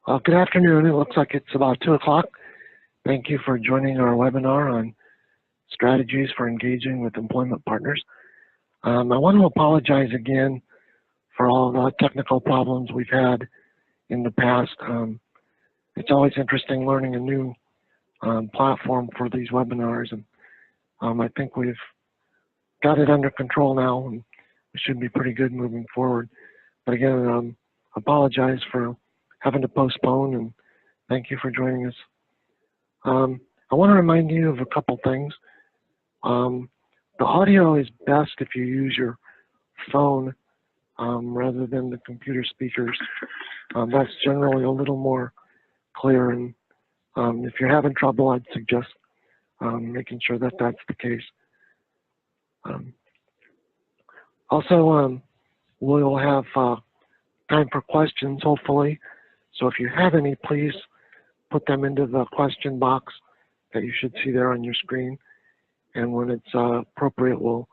Good afternoon. It looks like it's about 2 o'clock. Thank you for joining our webinar on strategies for engaging with employment partners. I want to apologize again for all the technical problems we've had in the past. It's always interesting learning a new platform for these webinars, and I think we've got it under control now, and we should be pretty good moving forward. But again, apologize for having to postpone, and thank you for joining us. I want to remind you of a couple things. The audio is best if you use your phone rather than the computer speakers. That's generally a little more clear, and if you're having trouble, I'd suggest making sure that that's the case. Also, we'll have time for questions, hopefully. So if you have any, please put them into the question box that you should see there on your screen. And when it's appropriate, we'll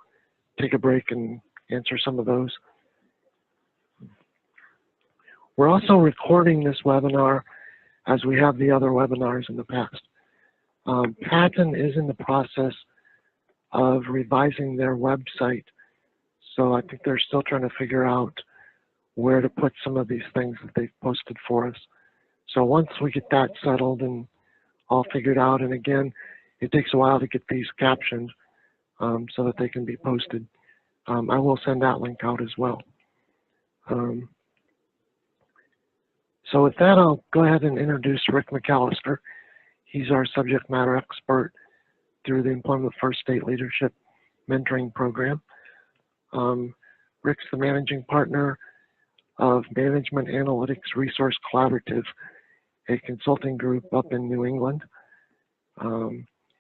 take a break and answer some of those. We're also recording this webinar as we have the other webinars in the past. Patton is in the process of revising their website. So I think they're still trying to figure out where to put some of these things that they've posted for us. So once we get that settled and all figured out, and again, it takes a while to get these captioned so that they can be posted. I will send that link out as well. So with that, I'll go ahead and introduce Rick McAllister. He's our subject matter expert through the Employment First State Leadership Mentoring Program. Rick's the managing partner of Management Analytics Resource Collaborative, a consulting group up in New England.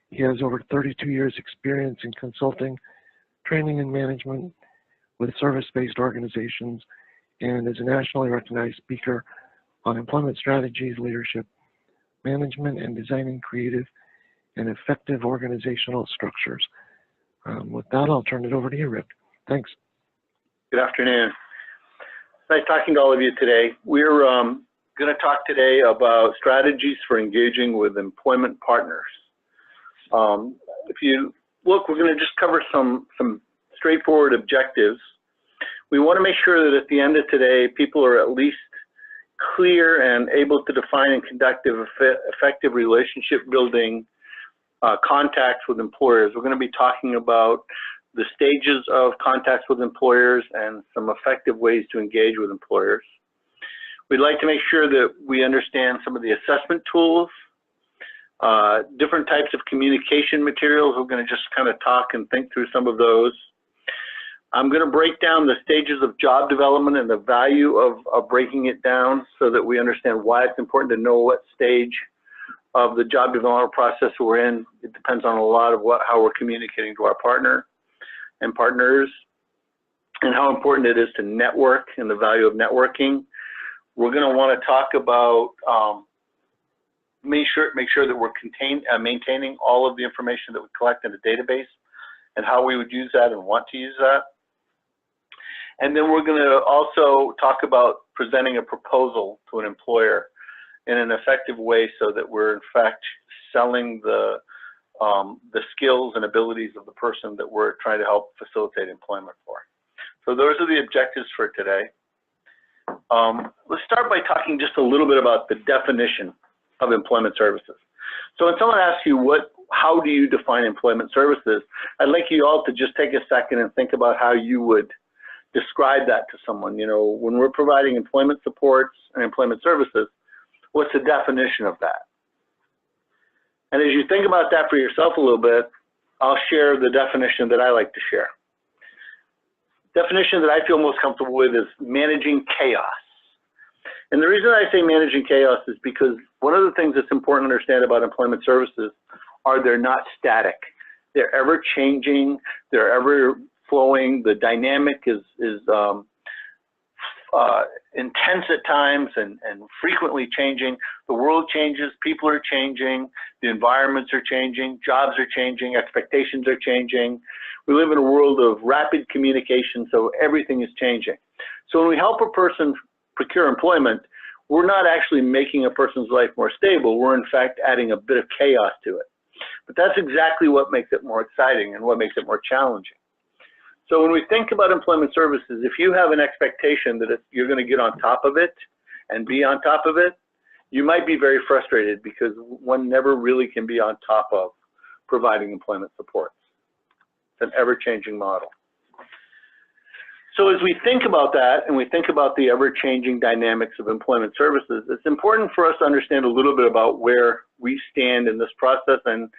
He has over 32 years experience in consulting, training, and management with service-based organizations, and is a nationally recognized speaker on employment strategies, leadership, management, and designing creative and effective organizational structures. With that, I'll turn it over to you, Rick. Thanks. Good afternoon. Nice talking to all of you today. We're going to talk today about strategies for engaging with employment partners. If you look, we're going to just cover some straightforward objectives. We want to make sure that at the end of today, people are at least clear and able to define and conduct effective relationship building contacts with employers. We're going to be talking about the stages of contacts with employers and some effective ways to engage with employers. We'd like to make sure that we understand some of the assessment tools, different types of communication materials. We're going to just kind of talk and think through some of those. I'm going to break down the stages of job development and the value of breaking it down so that we understand why it's important to know what stage of the job development process we're in. It depends on a lot of how we're communicating to our partner and partners, and how important it is to network and the value of networking. We're going to want to talk about make sure that we're maintaining all of the information that we collect in a database and how we would use that and want to use that. And then we're going to also talk about presenting a proposal to an employer in an effective way so that we're in fact selling the skills and abilities of the person that we're trying to help facilitate employment for. So those are the objectives for today. Let's start by talking just a little bit about the definition of employment services. So when someone asks you how do you define employment services, I'd like you all to just take a second and think about how you would describe that to someone. You know, when we're providing employment supports and employment services, what's the definition of that? And as you think about that for yourself a little bit, I'll share the definition that I like to share. Definition that I feel most comfortable with is managing chaos. And the reason I say managing chaos is because one of the things that's important to understand about employment services are they're not static. They're ever changing, they're ever flowing, the dynamic is intense at times and frequently changing. The world changes, people are changing, the environments are changing, jobs are changing, expectations are changing. We live in a world of rapid communication, so everything is changing. So when we help a person procure employment, we're not actually making a person's life more stable. We're in fact adding a bit of chaos to it. But that's exactly what makes it more exciting and what makes it more challenging. So when we think about employment services, if you have an expectation that you're going to get on top of it and be on top of it, you might be very frustrated because one never really can be on top of providing employment supports. It's an ever-changing model. So as we think about that and we think about the ever-changing dynamics of employment services, it's important for us to understand a little bit about where we stand in this process and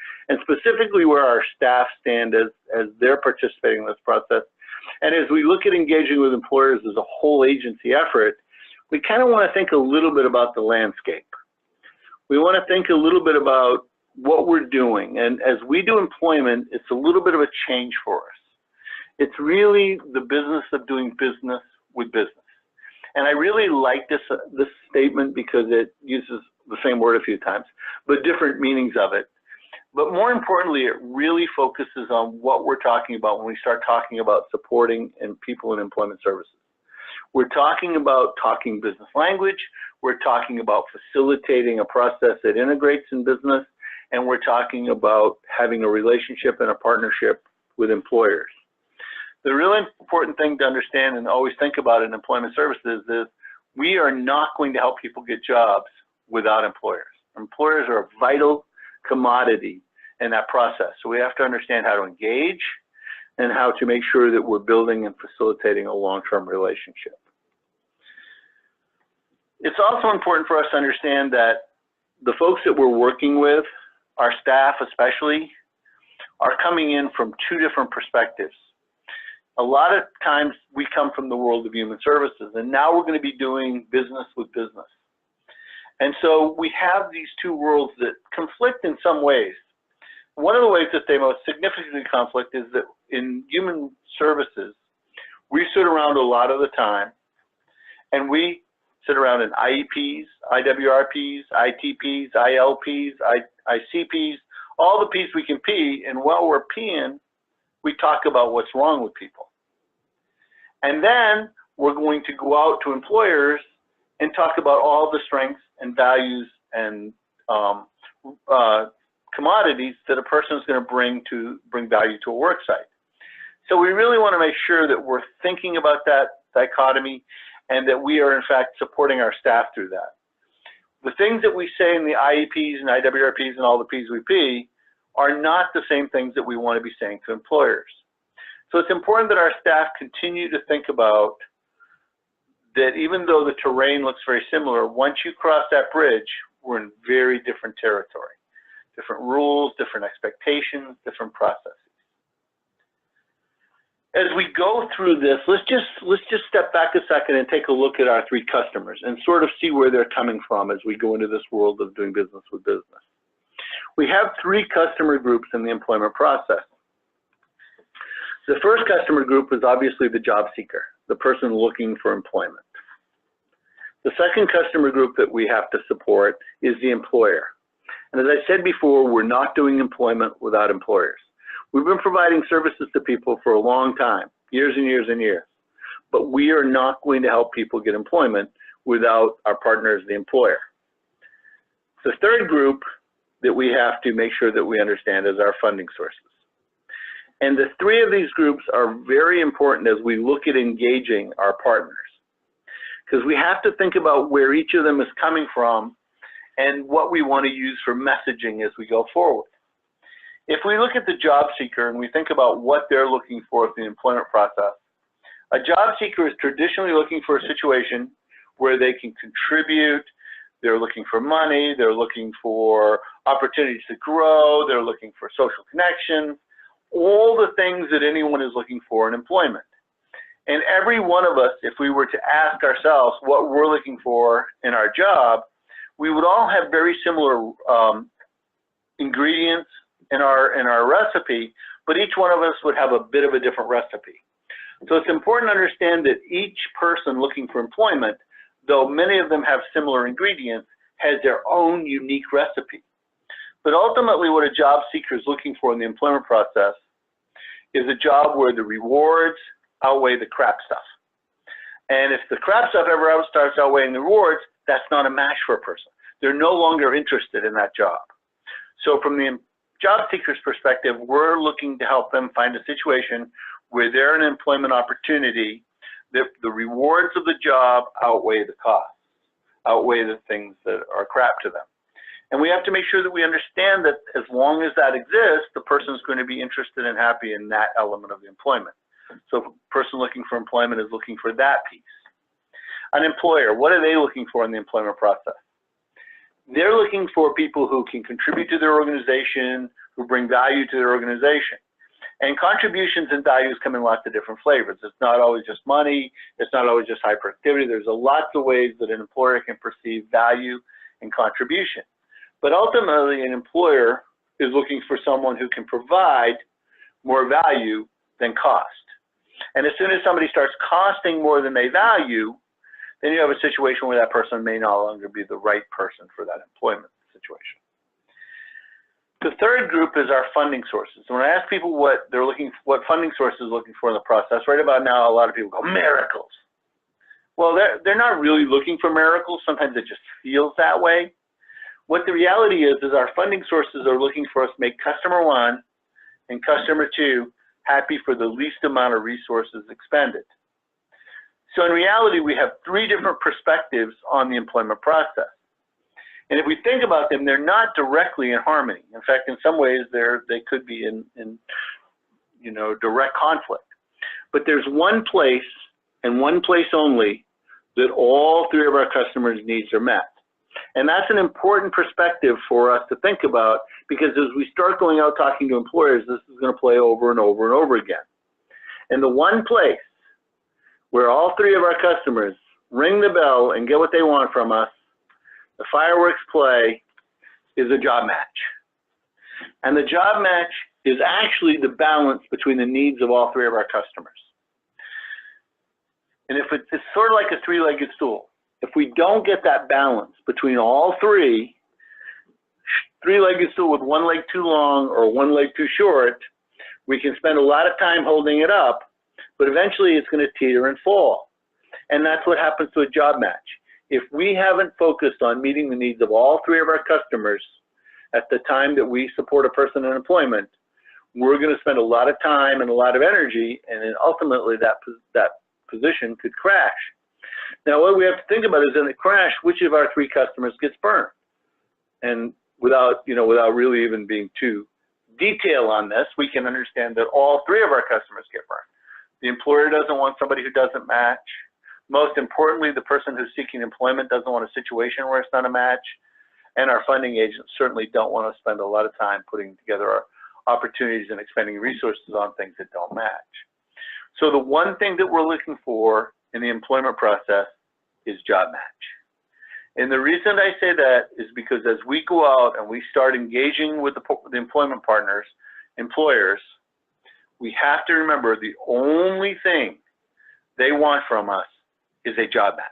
specifically where our staff stand as they're participating in this process. And as we look at engaging with employers as a whole agency effort, we kind of want to think a little bit about the landscape. We want to think a little bit about what we're doing. And as we do employment, it's a little bit of a change for us. It's really the business of doing business with business. And I really like this statement because it uses the same word a few times, but different meanings of it. But more importantly, it really focuses on what we're talking about when we start talking about supporting people in employment services. We're talking about talking business language. We're talking about facilitating a process that integrates in business. And we're talking about having a relationship and a partnership with employers. The really important thing to understand and always think about in employment services is we are not going to help people get jobs without employers. Employers are a vital commodity in that process. So we have to understand how to engage and how to make sure that we're building and facilitating a long-term relationship. It's also important for us to understand that the folks that we're working with, our staff especially, are coming in from two different perspectives. A lot of times we come from the world of human services, and now we're going to be doing business with business. And so we have these two worlds that conflict in some ways. One of the ways that they most significantly conflict is that in human services, we sit around a lot of the time, and we sit around in IEPs, IWRPs, ITPs, ILPs, ICPs, all the P's we can pee, and while we're peeing, we talk about what's wrong with people. And then we're going to go out to employers and talk about all the strengths and values and commodities that a person is going to bring value to a work site. So we really want to make sure that we're thinking about that dichotomy and that we are in fact supporting our staff through that. The things that we say in the IEPs and IWRPs and all the P's we P are not the same things that we want to be saying to employers. So it's important that our staff continue to think about that even though the terrain looks very similar, once you cross that bridge, we're in very different territory. Different rules, different expectations, different processes. As we go through this, let's just step back a second and take a look at our three customers and sort of see where they're coming from as we go into this world of doing business with business. We have three customer groups in the employment process. The first customer group is obviously the job seeker, the person looking for employment. The second customer group that we have to support is the employer. And as I said before, we're not doing employment without employers. We've been providing services to people for a long time, years and years and years. But we are not going to help people get employment without our partners, the employer. The third group that we have to make sure that we understand is our funding sources. And the three of these groups are very important as we look at engaging our partners, because we have to think about where each of them is coming from and what we want to use for messaging as we go forward. If we look at the job seeker and we think about what they're looking for in the employment process, a job seeker is traditionally looking for a situation where they can contribute. They're looking for money, they're looking for opportunities to grow, they're looking for social connections, all the things that anyone is looking for in employment. And every one of us, if we were to ask ourselves what we're looking for in our job, we would all have very similar ingredients in our recipe, but each one of us would have a bit of a different recipe. So it's important to understand that each person looking for employment, though many of them have similar ingredients, has their own unique recipe. But ultimately what a job seeker is looking for in the employment process is a job where the rewards outweigh the crap stuff. And if the crap stuff ever starts outweighing the rewards, that's not a match for a person. They're no longer interested in that job. So from the job seeker's perspective, we're looking to help them find a situation where they're an employment opportunity, that the rewards of the job outweigh the costs, outweigh the things that are crap to them. And we have to make sure that we understand that as long as that exists, the person is going to be interested and happy in that element of the employment. So if a person looking for employment is looking for that piece. An employer, what are they looking for in the employment process? They're looking for people who can contribute to their organization, who bring value to their organization. And contributions and values come in lots of different flavors. It's not always just money. It's not always just high productivity. There's lots of ways that an employer can perceive value and contribution. But ultimately, an employer is looking for someone who can provide more value than cost. And as soon as somebody starts costing more than they value, then you have a situation where that person may no longer be the right person for that employment situation. The third group is our funding sources. When I ask people what funding sources are looking for in the process, right about now, a lot of people go, miracles. Well, they're not really looking for miracles. Sometimes it just feels that way. What the reality is our funding sources are looking for us to make customer one and customer two happy for the least amount of resources expended. So in reality, we have three different perspectives on the employment process. And if we think about them, they're not directly in harmony. In fact, in some ways, they could be in direct conflict. But there's one place and one place only that all three of our customers' needs are met. And that's an important perspective for us to think about, because as we start going out talking to employers, this is going to play over and over and over again. And the one place where all three of our customers ring the bell and get what they want from us, the fireworks play, is a job match. And the job match is actually the balance between the needs of all three of our customers. And if it's sort of like a three-legged stool. If we don't get that balance between all three, three-legged stool with one leg too long or one leg too short, we can spend a lot of time holding it up, but eventually it's going to teeter and fall. And that's what happens to a job match. If we haven't focused on meeting the needs of all three of our customers at the time that we support a person in employment, we're going to spend a lot of time and a lot of energy, and then ultimately that position could crash. Now, what we have to think about is, in the crash, which of our three customers gets burned? And without really even being too detailed on this, we can understand that all three of our customers get burned. The employer doesn't want somebody who doesn't match. Most importantly, the person who's seeking employment doesn't want a situation where it's not a match. And our funding agents certainly don't want to spend a lot of time putting together our opportunities and expending resources on things that don't match. So the one thing that we're looking for in the employment process is job match. And the reason I say that is because as we go out and we start engaging with the employment partners, employers, we have to remember the only thing they want from us is a job match.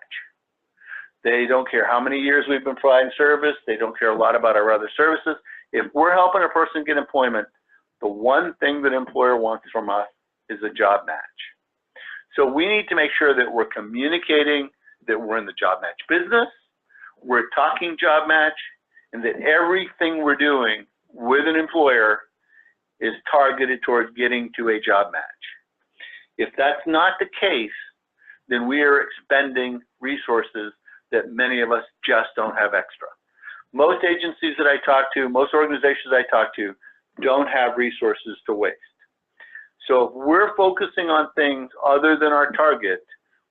They don't care how many years we've been providing service. They don't care a lot about our other services. If we're helping a person get employment, the one thing that an employer wants from us is a job match. So we need to make sure that we're communicating that we're in the job match business, we're talking job match, and that everything we're doing with an employer is targeted towards getting to a job match. If that's not the case, then we are expending resources that many of us just don't have extra. Most agencies that I talk to, most organizations I talk to, don't have resources to waste. So if we're focusing on things other than our target,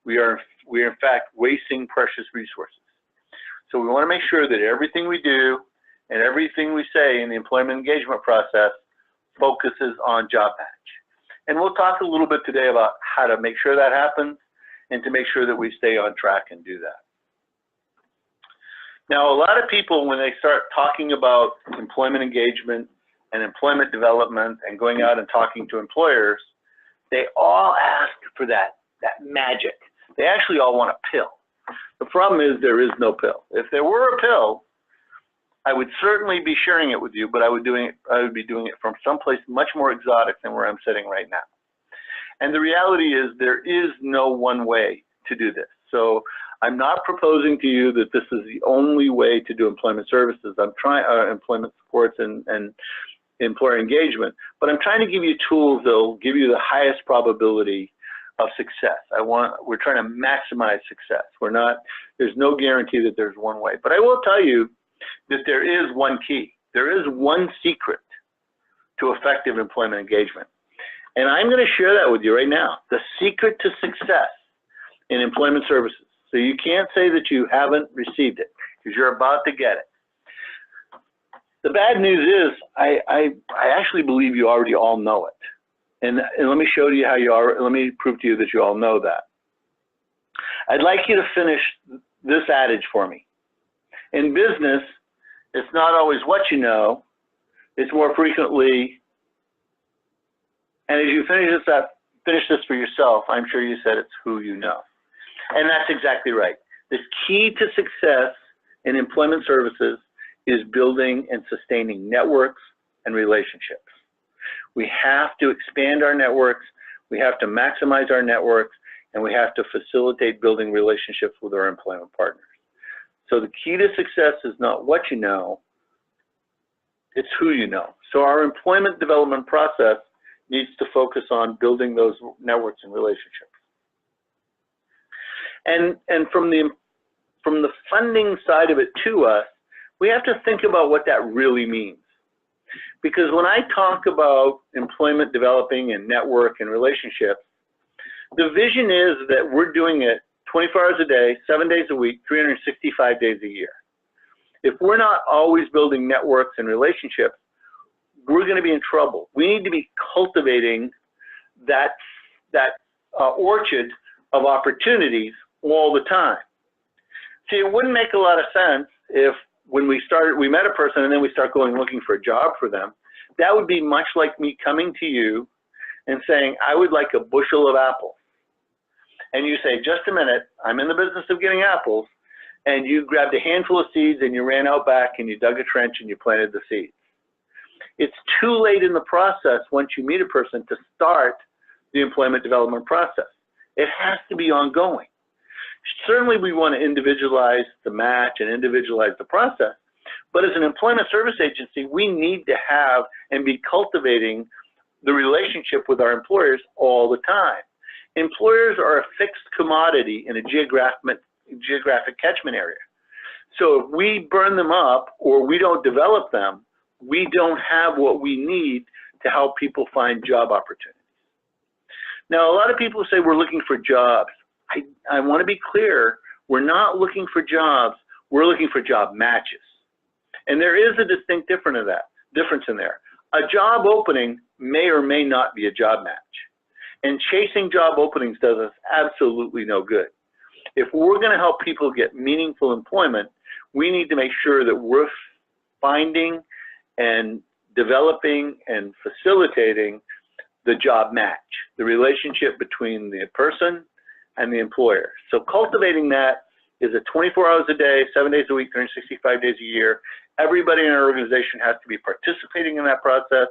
we are in fact wasting precious resources. So we want to make sure that everything we do and everything we say in the employment engagement process focuses on job match. And we'll talk a little bit today about how to make sure that happens and to make sure that we stay on track and do that. Now, a lot of people, when they start talking about employment engagement and employment development and going out and talking to employers, they all ask for that magic. They actually all want a pill. The problem is there is no pill. If there were a pill, I would certainly be sharing it with you, but I would be doing it from someplace much more exotic than where I'm sitting right now. And the reality is there is no one way to do this. So I'm not proposing to you that this is the only way to do employment services. I'm trying employment supports and employer engagement, but I'm trying to give you tools that will give you the highest probability of success. We're trying to maximize success. There's no guarantee that there's one way, but I will tell you that there is one key. There is one secret to effective employment engagement. And I'm going to share that with you right now. The secret to success in employment services. So you can't say that you haven't received it, because you're about to get it. The bad news is I actually believe you already all know it. And let me show you how you are. Let me prove to you that you all know that. I'd like you to finish this adage for me. In business, it's not always what you know, it's more frequently, and as you finish this for yourself, I'm sure you said it's who you know. And that's exactly right. The key to success in employment services is building and sustaining networks and relationships. We have to expand our networks, we have to maximize our networks, and we have to facilitate building relationships with our employment partners. So the key to success is not what you know, it's who you know. So our employment development process needs to focus on building those networks and relationships. And from the funding side of it to us, we have to think about what that really means. Because when I talk about employment developing and network and relationships, the vision is that we're doing it 24 hours a day, 7 days a week, 365 days a year. If we're not always building networks and relationships, we're going to be in trouble. We need to be cultivating that orchard of opportunities all the time. See, it wouldn't make a lot of sense if when we met a person and then we start going looking for a job for them. That would be much like me coming to you and saying, I would like a bushel of apples. And you say, just a minute, I'm in the business of getting apples. And you grabbed a handful of seeds and you ran out back and you dug a trench and you planted the seeds. It's too late in the process once you meet a person to start the employment development process. It has to be ongoing. Certainly we want to individualize the match and individualize the process, but as an employment service agency, we need to have and be cultivating the relationship with our employers all the time. Employers are a fixed commodity in a geographic catchment area. So if we burn them up or we don't develop them, we don't have what we need to help people find job opportunities. Now, a lot of people say we're looking for jobs. I want to be clear, we're not looking for jobs, we're looking for job matches. And there is a distinct difference in there. A job opening may or may not be a job match. And chasing job openings does us absolutely no good. If we're going to help people get meaningful employment, we need to make sure that we're finding and developing and facilitating the job match, the relationship between the person and the employer. So cultivating that is a 24 hours a day, 7 days a week, 365 days a year. Everybody in our organization has to be participating in that process.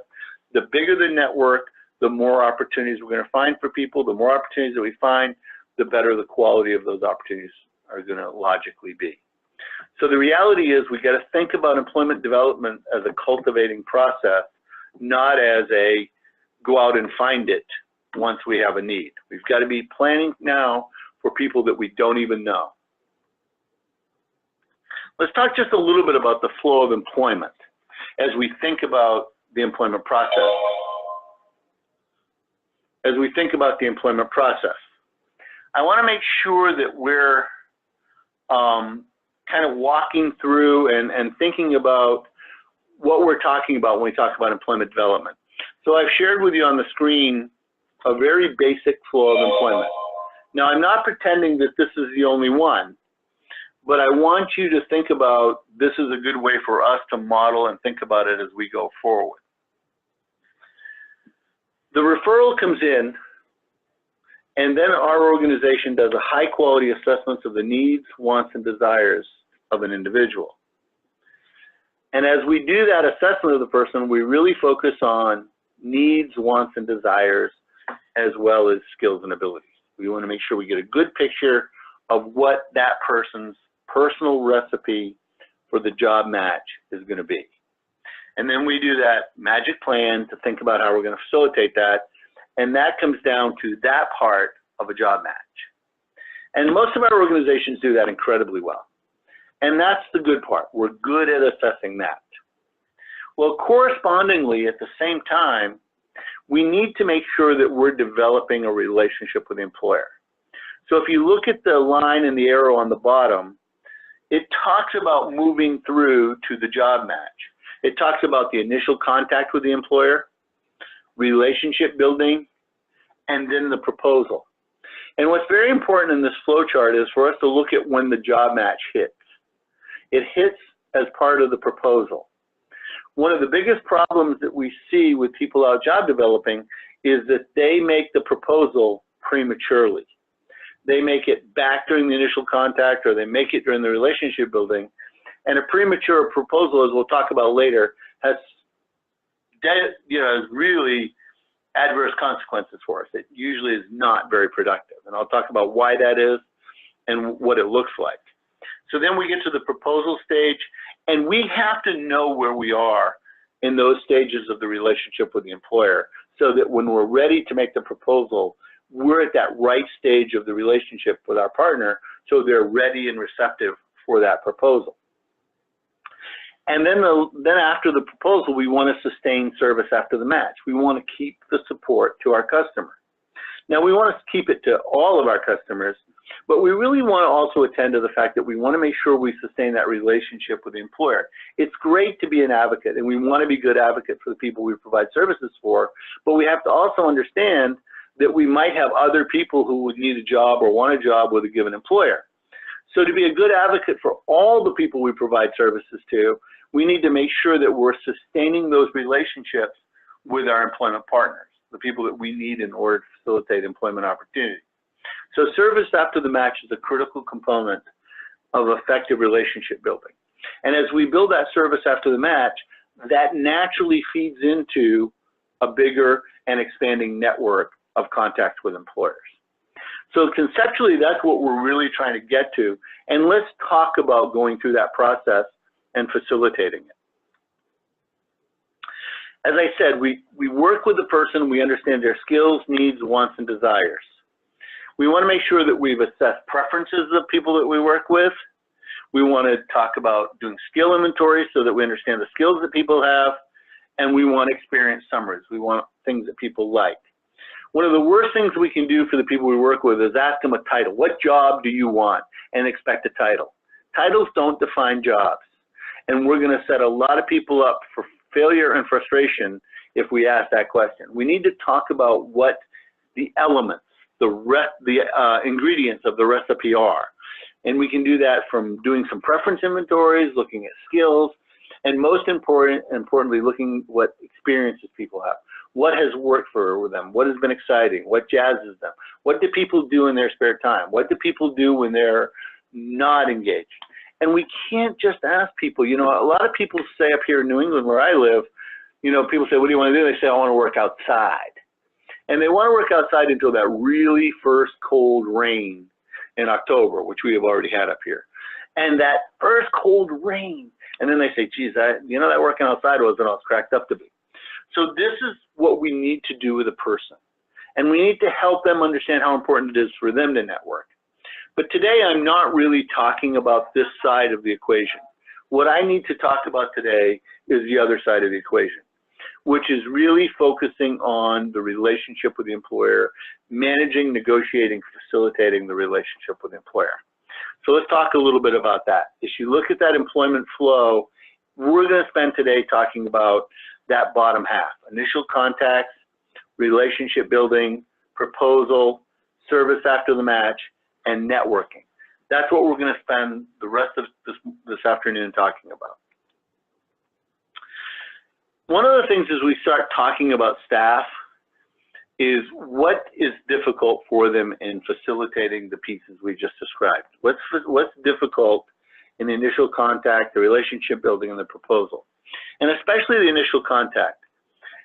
The bigger the network, the more opportunities we're going to find for people. The more opportunities that we find, the better the quality of those opportunities are going to logically be. So the reality is we got to think about employment development as a cultivating process, not as a go out and find it once we have a need. We've got to be planning now for people that we don't even know. Let's talk just a little bit about the flow of employment as we think about the employment process. As we think about the employment process, I want to make sure that we're kind of walking through and thinking about what we're talking about when we talk about employment development. So I've shared with you on the screen a very basic flow of employment. Now, I'm not pretending that this is the only one, but I want you to think about this is a good way for us to model and think about it as we go forward. The referral comes in, and then our organization does a high quality assessment of the needs, wants, and desires of an individual. And as we do that assessment of the person, we really focus on needs, wants, and desires, as well as skills and abilities. We want to make sure we get a good picture of what that person's personal recipe for the job match is going to be. And then we do that magic plan to think about how we're going to facilitate that. And that comes down to that part of a job match. And most of our organizations do that incredibly well. And that's the good part. We're good at assessing that. Well, correspondingly, at the same time, we need to make sure that we're developing a relationship with the employer. So if you look at the line and the arrow on the bottom, it talks about moving through to the job match. It talks about the initial contact with the employer, relationship building, and then the proposal. And what's very important in this flow chart is for us to look at when the job match hits. It hits as part of the proposal. One of the biggest problems that we see with people out job developing is that they make the proposal prematurely. They make it back during the initial contact, or they make it during the relationship building. And a premature proposal, as we'll talk about later, has really adverse consequences for us. It usually is not very productive. And I'll talk about why that is and what it looks like. So then we get to the proposal stage, and we have to know where we are in those stages of the relationship with the employer, so that when we're ready to make the proposal, we're at that right stage of the relationship with our partner, so they're ready and receptive for that proposal. And then after the proposal, we want to sustain service after the match. We want to keep the support to our customer. Now, we want to keep it to all of our customers, but we really want to also attend to the fact that we want to make sure we sustain that relationship with the employer. It's great to be an advocate, and we want to be good advocates for the people we provide services for, but we have to also understand that we might have other people who would need a job or want a job with a given employer. So to be a good advocate for all the people we provide services to, we need to make sure that we're sustaining those relationships with our employment partners, the people that we need in order to facilitate employment opportunity. So service after the match is a critical component of effective relationship building. And as we build that service after the match, that naturally feeds into a bigger and expanding network of contacts with employers. So conceptually, that's what we're really trying to get to. And let's talk about going through that process and facilitating it. As I said, we work with the person, we understand their skills, needs, wants, and desires. We want to make sure that we've assessed preferences of people that we work with. We want to talk about doing skill inventory so that we understand the skills that people have, and we want experience summaries. We want things that people like. One of the worst things we can do for the people we work with is ask them a title. What job do you want? And expect a title. Titles don't define jobs. And we're going to set a lot of people up for failure and frustration if we ask that question. We need to talk about what the elements, the ingredients of the recipe are. And we can do that from doing some preference inventories, looking at skills, and most importantly, looking what experiences people have. What has worked for them? What has been exciting? What jazzes them? What do people do in their spare time? What do people do when they're not engaged? And we can't just ask people. You know, a lot of people say up here in New England where I live, you know, people say, what do you want to do? They say, I want to work outside. And they want to work outside until that really first cold rain in October, which we have already had up here. And that first cold rain, and then they say, geez, you know, that working outside wasn't all it's cracked up to be. So this is what we need to do with a person. And we need to help them understand how important it is for them to network. But today I'm not really talking about this side of the equation. What I need to talk about today is the other side of the equation, which is really focusing on the relationship with the employer, managing, negotiating, facilitating the relationship with the employer. So let's talk a little bit about that. As you look at that employment flow, we're going to spend today talking about that bottom half: initial contacts, relationship building, proposal, service after the match, and networking. That's what we're going to spend the rest of this afternoon talking about. One of the things as we start talking about staff is what is difficult for them in facilitating the pieces we just described. What's difficult in the initial contact, the relationship building, and the proposal, and especially the initial contact.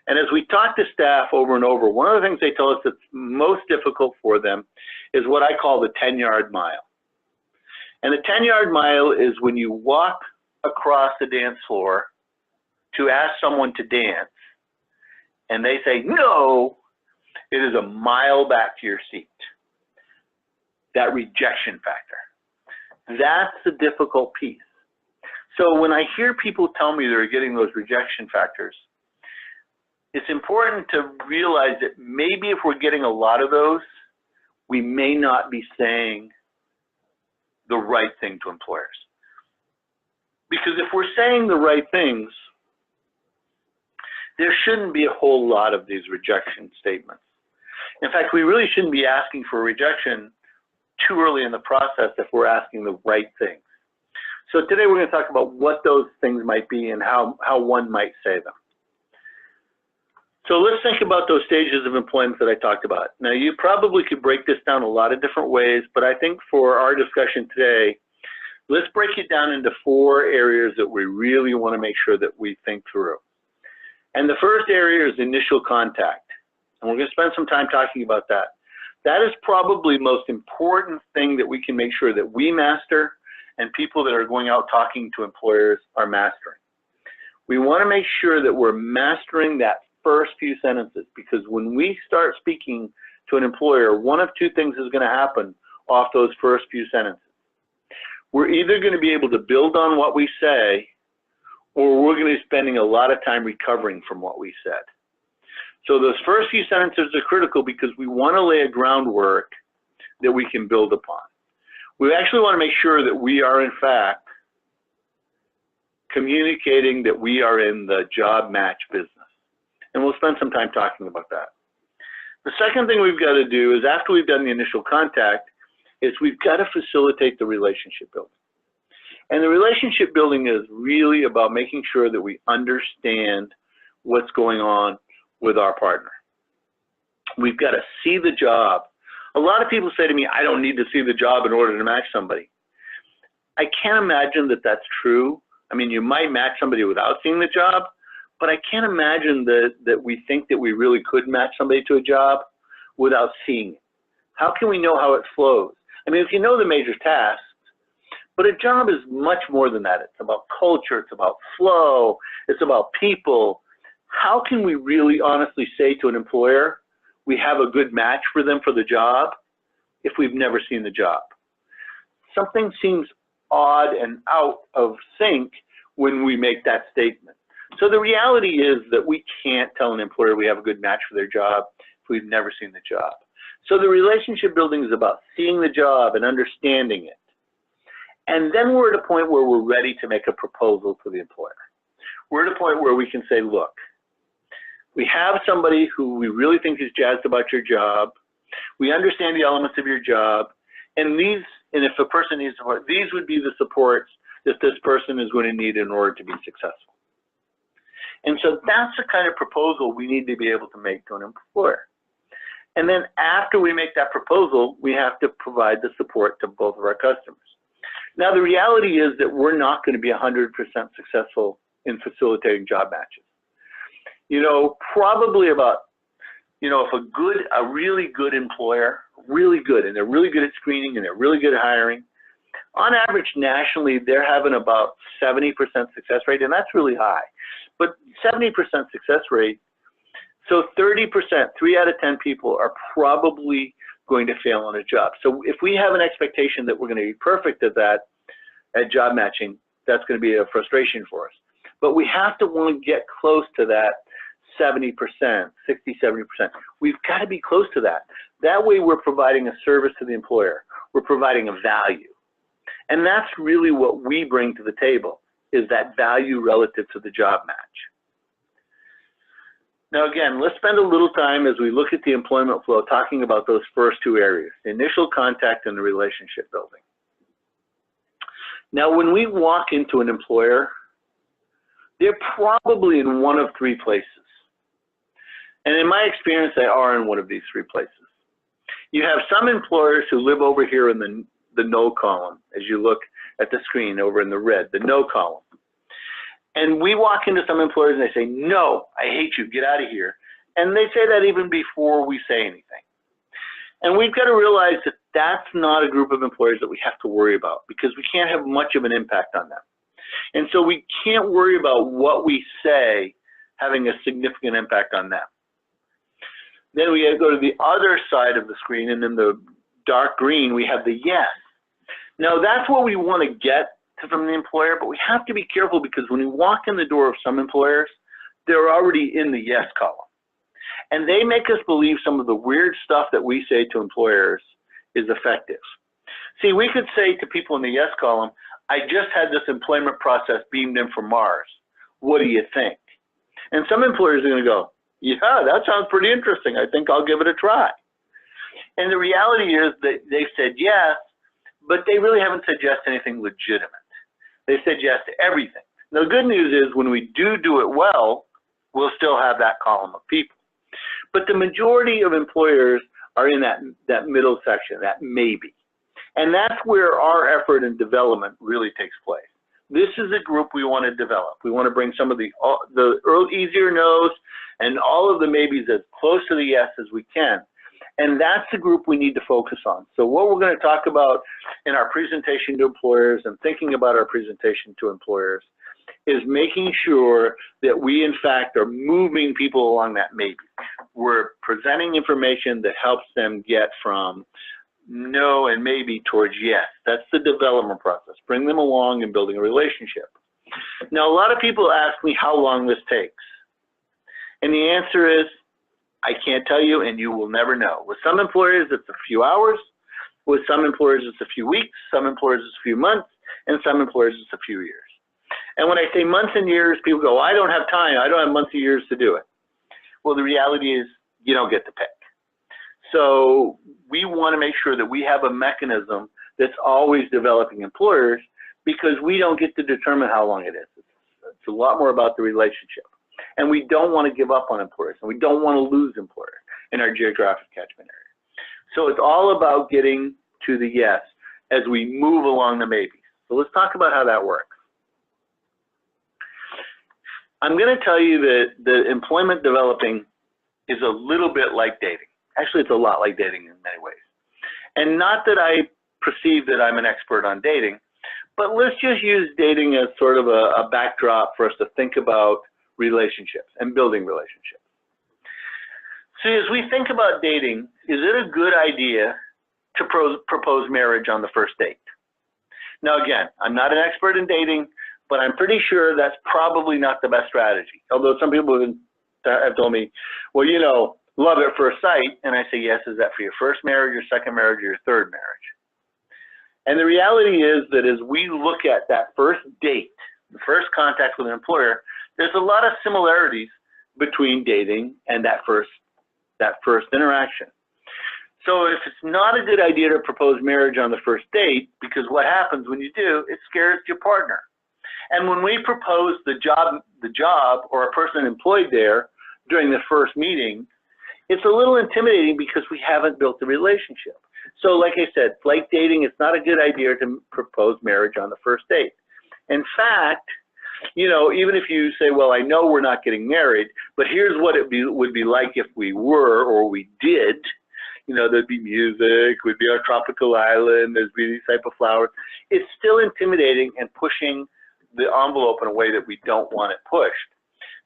And as we talk to staff over and over, one of the things they tell us that's most difficult for them is what I call the 10-yard mile. And the 10-yard mile is when you walk across the dance floor to ask someone to dance, and they say no, it is a mile back to your seat. That rejection factor. That's the difficult piece. So when I hear people tell me they're getting those rejection factors, it's important to realize that maybe if we're getting a lot of those, we may not be saying the right thing to employers. Because if we're saying the right things, there shouldn't be a whole lot of these rejection statements. In fact, we really shouldn't be asking for rejection too early in the process if we're asking the right things. So today we're going to talk about what those things might be and how one might say them. So let's think about those stages of employment that I talked about. Now, you probably could break this down a lot of different ways, but I think for our discussion today, let's break it down into 4 areas that we really want to make sure that we think through. And the first area is initial contact. And we're going to spend some time talking about that. That is probably the most important thing that we can make sure that we master and people that are going out talking to employers are mastering. We want to make sure that we're mastering that first few sentences, because when we start speaking to an employer, one of 2 things is going to happen off those first few sentences. We're either going to be able to build on what we say, or we're going to be spending a lot of time recovering from what we said. So those first few sentences are critical because we want to lay a groundwork that we can build upon. We actually want to make sure that we are, in fact, communicating that we are in the job match business. And we'll spend some time talking about that. The second thing we've got to do is, after we've done the initial contact, is we've got to facilitate the relationship building. And the relationship building is really about making sure that we understand what's going on with our partner. We've got to see the job. A lot of people say to me, I don't need to see the job in order to match somebody. I can't imagine that that's true. I mean, you might match somebody without seeing the job, but I can't imagine that we think that we really could match somebody to a job without seeing it. How can we know how it flows? I mean, if you know the major tasks, but a job is much more than that. It's about culture, it's about flow, it's about people. How can we really honestly say to an employer, we have a good match for them for the job if we've never seen the job? Something seems odd and out of sync when we make that statement. So the reality is that we can't tell an employer we have a good match for their job if we've never seen the job. So the relationship building is about seeing the job and understanding it. And then we're at a point where we're ready to make a proposal to the employer. We're at a point where we can say, look, we have somebody who we really think is jazzed about your job. We understand the elements of your job. And if a person needs support, these would be the supports that this person is going to need in order to be successful. And so that's the kind of proposal we need to be able to make to an employer. And then after we make that proposal, we have to provide the support to both of our customers. Now, the reality is that we're not going to be 100% successful in facilitating job matches. You know, probably about, you know, if a really good employer, really good, and they're really good at screening and they're really good at hiring, on average nationally, they're having about 70% success rate, and that's really high. But 70% success rate, so 30%, 3 out of 10 people are probably going to fail on a job. So if we have an expectation that we're going to be perfect at that, at job matching, that's going to be a frustration for us. But we have to want to get close to that 70%, 60, 70%. We've got to be close to that. That way we're providing a service to the employer. We're providing a value. And that's really what we bring to the table, is that value relative to the job match. Now again, let's spend a little time as we look at the employment flow talking about those first 2 areas, the initial contact and the relationship building. Now when we walk into an employer, they're probably in one of 3 places. And in my experience, they are in one of these 3 places. You have some employers who live over here in the no column, as you look at the screen over in the red, the no column. And we walk into some employers and they say, no, I hate you, get out of here. And they say that even before we say anything. And we've got to realize that that's not a group of employers that we have to worry about because we can't have much of an impact on them. And so we can't worry about what we say having a significant impact on them. Then we go to the other side of the screen, and in the dark green, we have the yes. Now, that's what we want to get from the employer, but we have to be careful because when we walk in the door of some employers, they're already in the yes column. And they make us believe some of the weird stuff that we say to employers is effective. See, we could say to people in the yes column, I just had this employment process beamed in from Mars. What do you think? And some employers are going to go, yeah, that sounds pretty interesting. I think I'll give it a try. And the reality is that they've said yes, but they really haven't said yes to anything legitimate. They said yes to everything. Now, the good news is when we do it well, we'll still have that column of people. But the majority of employers are in that middle section, that maybe. And that's where our effort and development really takes place. This is a group we want to develop. We want to bring some of the easier no's and all of the maybes as close to the yes as we can. And that's the group we need to focus on. So what we're going to talk about in our presentation to employers and thinking about our presentation to employers is making sure that we, in fact, are moving people along that maybe. We're presenting information that helps them get from no and maybe towards yes. That's the development process. Bring them along in building a relationship. Now, a lot of people ask me how long this takes. And the answer is, I can't tell you, and you will never know. With some employers, it's a few hours. With some employers, it's a few weeks. Some employers, it's a few months. And some employers, it's a few years. And when I say months and years, people go, I don't have time. I don't have months and years to do it. Well, the reality is you don't get to pick. So we want to make sure that we have a mechanism that's always developing employers because we don't get to determine how long it is. It's a lot more about the relationship. And we don't want to give up on employers, and we don't want to lose employers in our geographic catchment area. So it's all about getting to the yes as we move along the maybes. So let's talk about how that works. I'm going to tell you that the employment developing is a little bit like dating. Actually, it's a lot like dating in many ways. And not that I perceive that I'm an expert on dating, but let's just use dating as sort of a backdrop for us to think about relationships and building relationships. So as we think about dating, is it a good idea to propose marriage on the first date? Now again, I'm not an expert in dating, but I'm pretty sure that's probably not the best strategy. Although some people have told me, well, you know, love at first sight. And I say, yes, is that for your first marriage, your second marriage, or your third marriage? And the reality is that as we look at that first date, the first contact with an employer, there's a lot of similarities between dating and that first interaction. So if it's not a good idea to propose marriage on the first date, because what happens when you do, it scares your partner. And when we propose the job or a person employed there during the first meeting, it's a little intimidating because we haven't built the relationship. So like I said, like dating, it's not a good idea to propose marriage on the first date. In fact, you know, even if you say, well, I know we're not getting married, but here's what it would be like if we were or we did. You know, there'd be music, would be our tropical island, there'd be these type of flowers. It's still intimidating and pushing the envelope in a way that we don't want it pushed.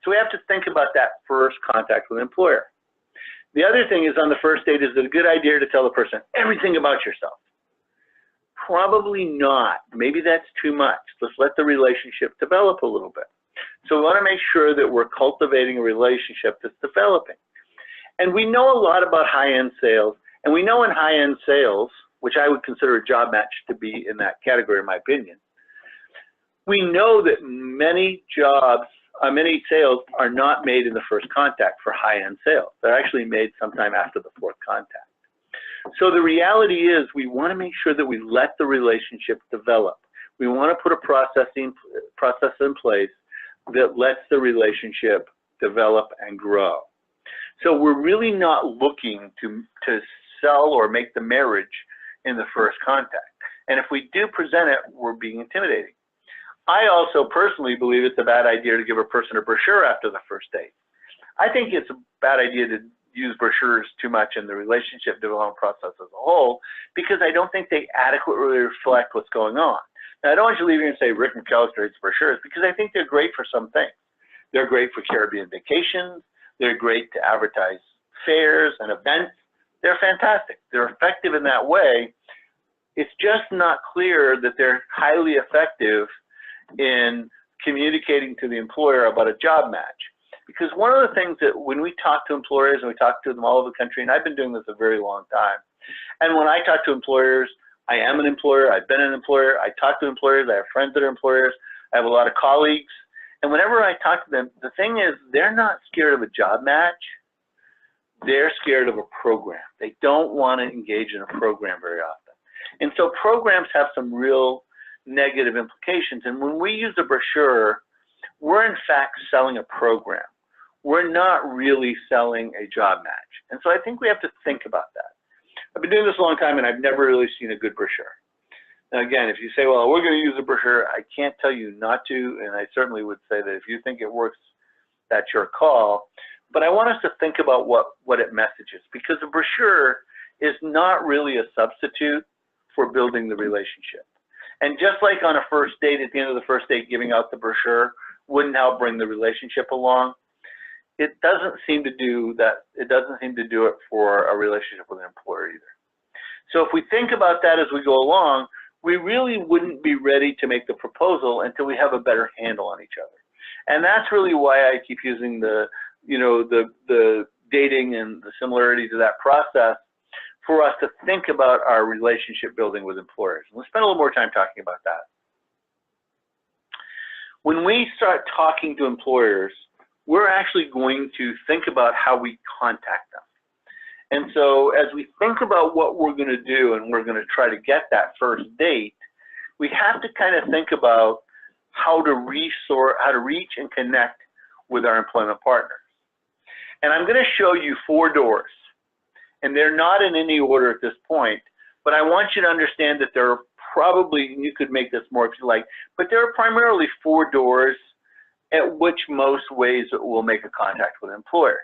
So we have to think about that first contact with an employer. The other thing is on the first date, is it a good idea to tell the person everything about yourself? Probably not. Maybe that's too much. Let's let the relationship develop a little bit. So we want to make sure that we're cultivating a relationship that's developing. And we know a lot about high-end sales, and we know in high-end sales, which I would consider a job match to be in that category in my opinion, we know that many sales are not made in the first contact for high-end sales. They're actually made sometime after the fourth contact. So the reality is we want to make sure that we let the relationship develop. We want to put a process in place that lets the relationship develop and grow. So we're really not looking to sell or make the marriage in the first contact. And if we do present it, we're being intimidating. I also personally believe it's a bad idea to give a person a brochure after the first date. I think it's a bad idea to use brochures too much in the relationship development process as a whole, because I don't think they adequately reflect what's going on. Now, I don't want you to leave here and say Rick McAllister hates brochures, because I think they're great for some things. They're great for Caribbean vacations. They're great to advertise fairs and events. They're fantastic. They're effective in that way. It's just not clear that they're highly effective in communicating to the employer about a job match. Because one of the things that when we talk to employers, and we talk to them all over the country, and I've been doing this a very long time, and when I talk to employers, I am an employer, I've been an employer, I talk to employers, I have friends that are employers, I have a lot of colleagues, and whenever I talk to them, the thing is, they're not scared of a job match, they're scared of a program. They don't want to engage in a program very often. And so programs have some real negative implications, and when we use a brochure, we're in fact selling a program. We're not really selling a job match. And so I think we have to think about that. I've been doing this a long time and I've never really seen a good brochure. Now again, if you say, well, we're going to use a brochure, I can't tell you not to, and I certainly would say that if you think it works, that's your call. But I want us to think about what it messages, because a brochure is not really a substitute for building the relationship. And just like on a first date, at the end of the first date, giving out the brochure wouldn't help bring the relationship along, it doesn't seem to do that. It doesn't seem to do it for a relationship with an employer either. So if we think about that as we go along, we really wouldn't be ready to make the proposal until we have a better handle on each other. And that's really why I keep using the dating and the similarity to that process for us to think about our relationship building with employers. And we'll spend a little more time talking about that. When we start talking to employers, we're actually going to think about how we contact them. And so as we think about what we're going to do and we're going to try to get that first date, we have to kind of think about how to reach and connect with our employment partners. And I'm going to show you 4 doors. And they're not in any order at this point, but I want you to understand that there are probably, and you could make this more if you like, but there are primarily 4 doors at which most ways it will make a contact with an employer.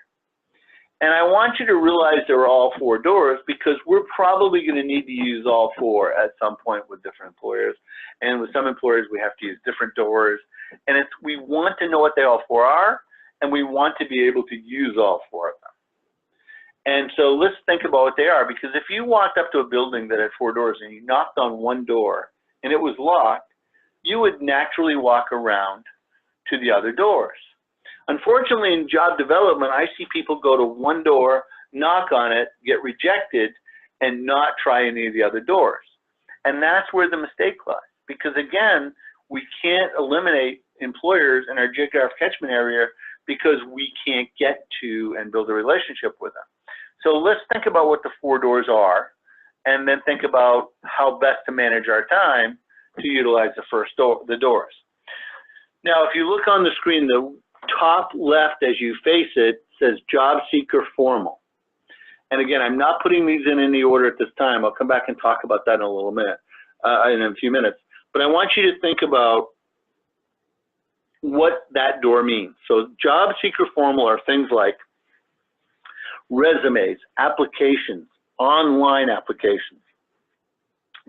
And I want you to realize there are all 4 doors, because we're probably going to need to use all 4 at some point with different employers. And with some employers, we have to use different doors. And we want to know what they all 4 are, and we want to be able to use all 4 of them. And so let's think about what they are, because if you walked up to a building that had 4 doors and you knocked on one door and it was locked, you would naturally walk around to the other doors. Unfortunately, in job development, I see people go to one door, knock on it, get rejected, and not try any of the other doors. And that's where the mistake lies, because again, we can't eliminate employers in our geographic catchment area because we can't get to and build a relationship with them. So let's think about what the 4 doors are, and then think about how best to manage our time to utilize the doors. Now, if you look on the screen, the top left as you face it says job seeker formal. And again, I'm not putting these in any order at this time. I'll come back and talk about that in a few minutes. But I want you to think about what that door means. So job seeker formal are things like resumes, applications, online applications,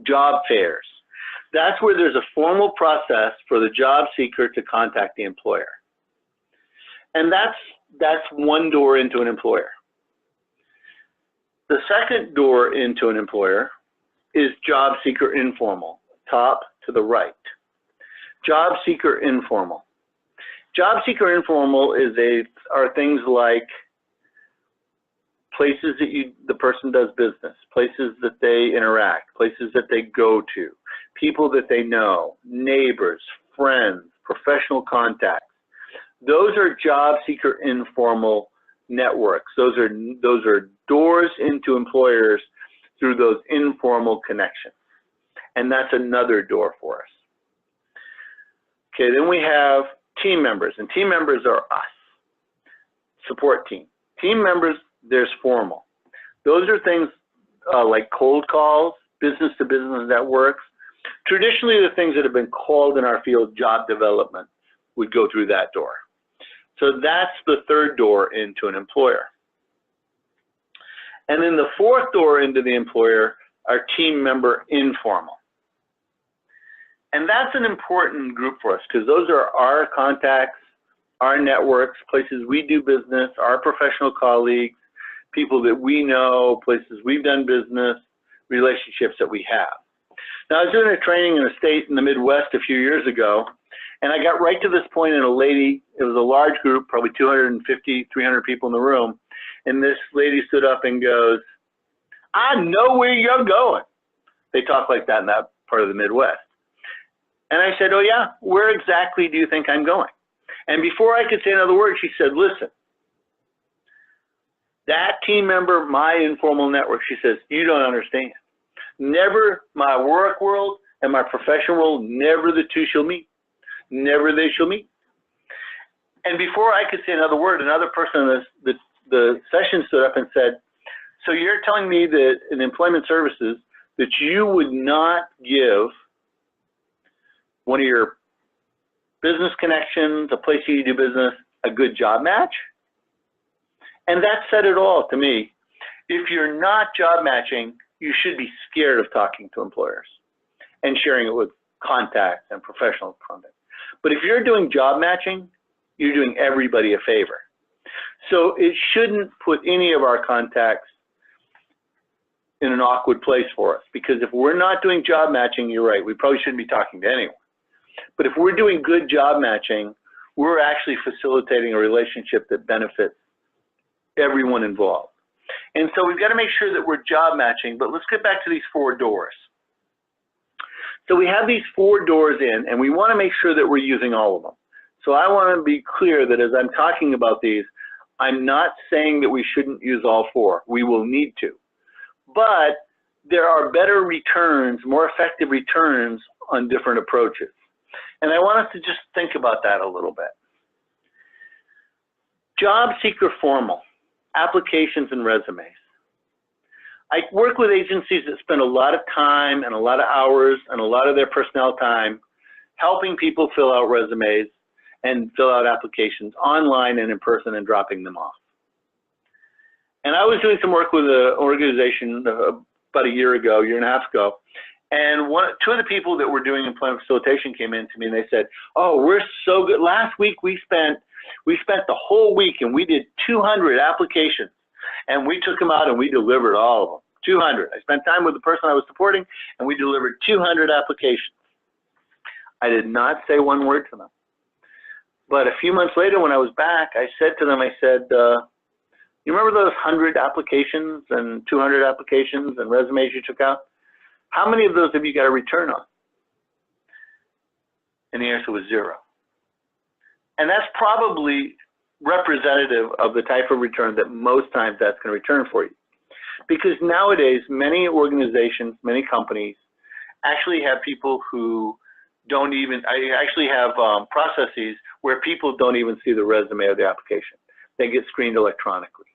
job fairs. That's where there's a formal process for the job seeker to contact the employer. And that's one door into an employer. The second door into an employer is job seeker informal, top to the right. Job seeker informal. Job seeker informal are things like places that the person does business, places that they interact, places that they go to, people that they know, neighbors, friends, professional contacts. Those are job seeker informal networks. Those are doors into employers through those informal connections. And that's another door for us. Okay, then we have team members, and team members are us, support team. Team members, there's formal. Those are things like cold calls, business-to-business networks. Traditionally, the things that have been called in our field job development would go through that door. So that's the third door into an employer. And then the fourth door into the employer are team member informal. And that's an important group for us because those are our contacts, our networks, places we do business, our professional colleagues, people that we know, places we've done business, relationships that we have. Now, I was doing a training in a state in the Midwest a few years ago, and I got right to this point, and a lady, it was a large group, probably 250, 300 people in the room, and this lady stood up and goes, "I know where you're going." They talk like that in that part of the Midwest. And I said, "Oh yeah, where exactly do you think I'm going?" And before I could say another word, she said, "Listen, that team member, my informal network," she says, "you don't understand. Never my work world and my professional world, never the two shall meet. Never they shall meet." And before I could say another word, another person in the session stood up and said, "So you're telling me that in employment services that you would not give one of your business connections, a place you do business, a good job match?" And that said it all to me. If you're not job matching, you should be scared of talking to employers and sharing it with contacts and professional contacts. But if you're doing job matching, you're doing everybody a favor. So it shouldn't put any of our contacts in an awkward place for us, because if we're not doing job matching, you're right, we probably shouldn't be talking to anyone. But if we're doing good job matching, we're actually facilitating a relationship that benefits everyone involved. And so we've got to make sure that we're job matching, but let's get back to these four doors. So we have these four doors in, and we want to make sure that we're using all of them. So I want to be clear that as I'm talking about these, I'm not saying that we shouldn't use all four. We will need to. But there are better returns, more effective returns on different approaches. And I want us to just think about that a little bit. Job seeker formal, applications and resumes. I work with agencies that spend a lot of time and a lot of hours and a lot of their personnel time helping people fill out resumes and fill out applications online and in person and dropping them off. And I was doing some work with an organization about a year and a half ago, and two of the people that were doing employment facilitation came in to me and they said, "Oh, we're so good. Last week we spent the whole week and we did 200 applications, and we took them out and we delivered all of them, 200. I spent time with the person I was supporting and we delivered 200 applications." I did not say one word to them. But a few months later when I was back, I said to them, I said, "You remember those 100 applications and 200 applications and resumes you took out? How many of those have you got a return on?" And the answer was 0. And that's probably representative of the type of return that most times that's going to return for you. Because nowadays, many organizations, many companies actually have people who don't even, actually have processes where people don't even see the resume or the application. They get screened electronically.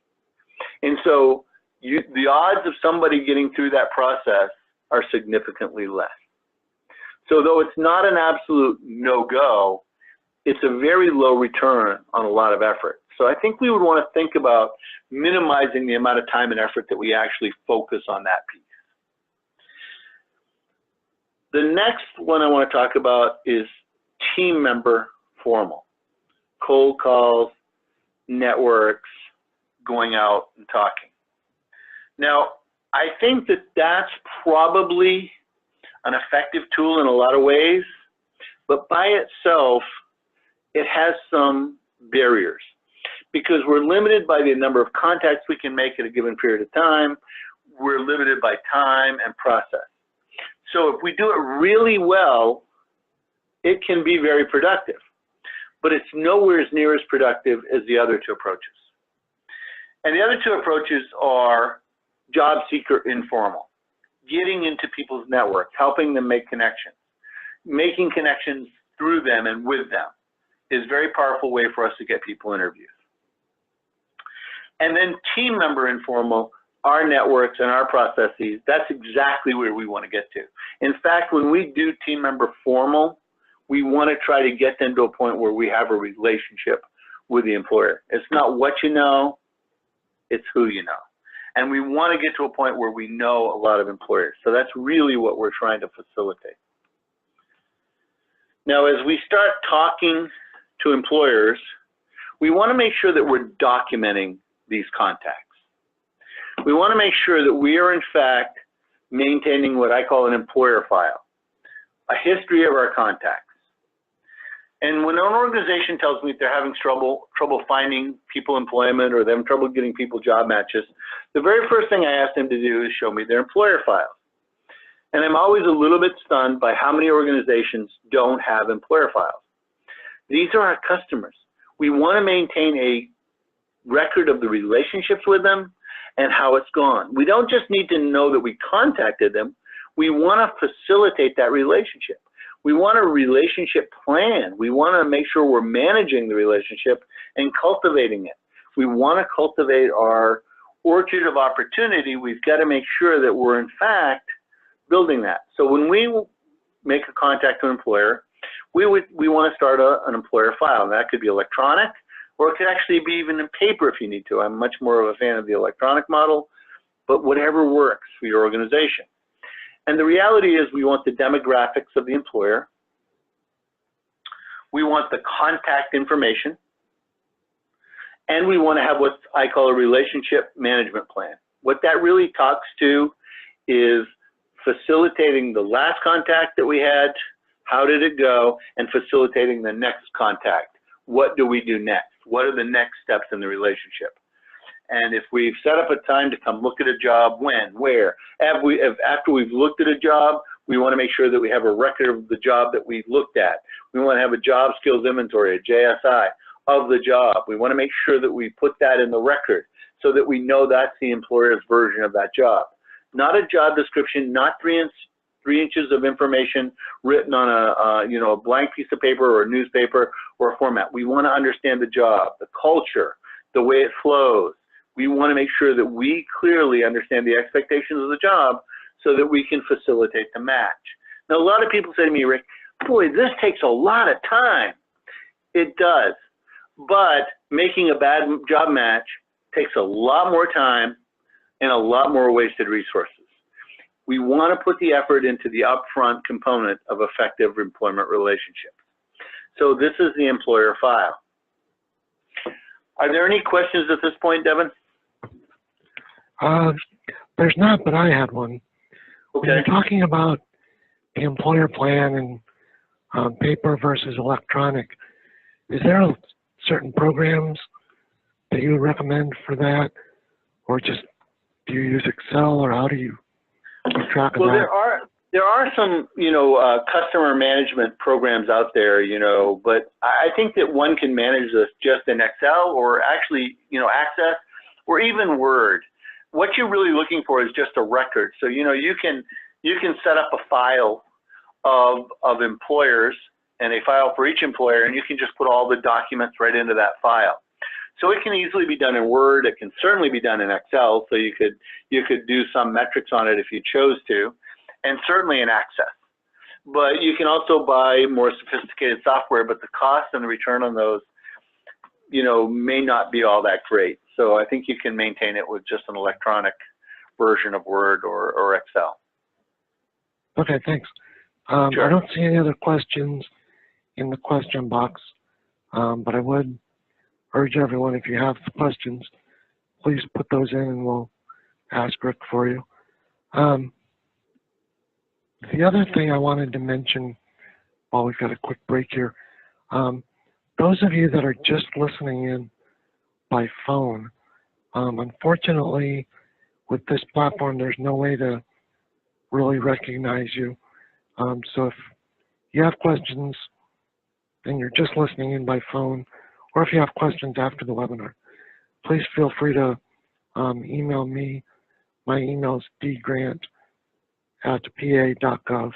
And so the odds of somebody getting through that process are significantly less. So though it's not an absolute no-go, it's a very low return on a lot of effort. So I think we would want to think about minimizing the amount of time and effort that we actually focus on that piece. The next one I want to talk about is team member formal. Cold calls, networks, going out and talking. Now, I think that that's probably an effective tool in a lot of ways, but by itself, it has some barriers because we're limited by the number of contacts we can make at a given period of time. We're limited by time and process. So if we do it really well, it can be very productive, but it's nowhere near as productive as the other two approaches. And the other two approaches are job seeker informal, getting into people's networks, helping them make connections. Making connections through them and with them is a very powerful way for us to get people interviews. And then team member informal, our networks and our processes, that's exactly where we want to get to. In fact, when we do team member formal, we want to try to get them to a point where we have a relationship with the employer. It's not what you know, it's who you know. And we want to get to a point where we know a lot of employers. So that's really what we're trying to facilitate. Now, as we start talking to employers, we want to make sure that we're documenting these contacts. We want to make sure that we are, in fact, maintaining what I call an employer file, a history of our contacts. And when an organization tells me they're having trouble finding people employment or they're having trouble getting people job matches, the very first thing I ask them to do is show me their employer files. And I'm always a little bit stunned by how many organizations don't have employer files. These are our customers. We want to maintain a record of the relationships with them and how it's gone. We don't just need to know that we contacted them. We want to facilitate that relationship. We want a relationship plan. We want to make sure we're managing the relationship and cultivating it. We want to cultivate our orchard of opportunity. We've got to make sure that we're, in fact, building that. So when we make a contact to an employer, we want to start an employer file. And that could be electronic, or it could actually be even in paper if you need to. I'm much more of a fan of the electronic model, but whatever works for your organization. And the reality is we want the demographics of the employer. We want the contact information. And we want to have what I call a relationship management plan. What that really talks to is facilitating the last contact that we had, how did it go, and facilitating the next contact. What do we do next? What are the next steps in the relationship? And if we've set up a time to come look at a job, when, where? After we've looked at a job, we want to make sure that we have a record of the job that we looked at. We want to have a job skills inventory, a JSI, of the job. We want to make sure that we put that in the record so that we know that's the employer's version of that job. Not a job description, not 3 inches of information written on a blank piece of paper or a newspaper or a format. We want to understand the job, the culture, the way it flows. We want to make sure that we clearly understand the expectations of the job so that we can facilitate the match. Now, a lot of people say to me, Rick, boy, this takes a lot of time. It does, but making a bad job match takes a lot more time and a lot more wasted resources. We want to put the effort into the upfront component of effective employment relationships. So this is the employer file. Are there any questions at this point, Devin? There's not, but I had one. Okay. When you're talking about the employer plan and paper versus electronic, is there certain programs that you would recommend for that, or just do you use Excel, or how do you keep track of that? Well, there are some customer management programs out there, but I think that one can manage this just in Excel, or actually Access, or even Word. What you're really looking for is just a record. So you can set up a file of employers and a file for each employer, and you can just put all the documents right into that file. So it can easily be done in Word. It can certainly be done in Excel. So you could do some metrics on it if you chose to, and certainly in Access. But you can also buy more sophisticated software, but the cost and the return on those, may not be all that great. So I think you can maintain it with just an electronic version of Word or Excel. Okay, thanks. Sure. I don't see any other questions in the question box, but I would urge everyone, if you have questions, please put those in and we'll ask Rick for you. The other thing I wanted to mention while we've got a quick break here, those of you that are just listening in by phone, unfortunately, with this platform, there's no way to really recognize you. So if you have questions and you're just listening in by phone, or if you have questions after the webinar, please feel free to email me. My email is dgrant@pa.gov.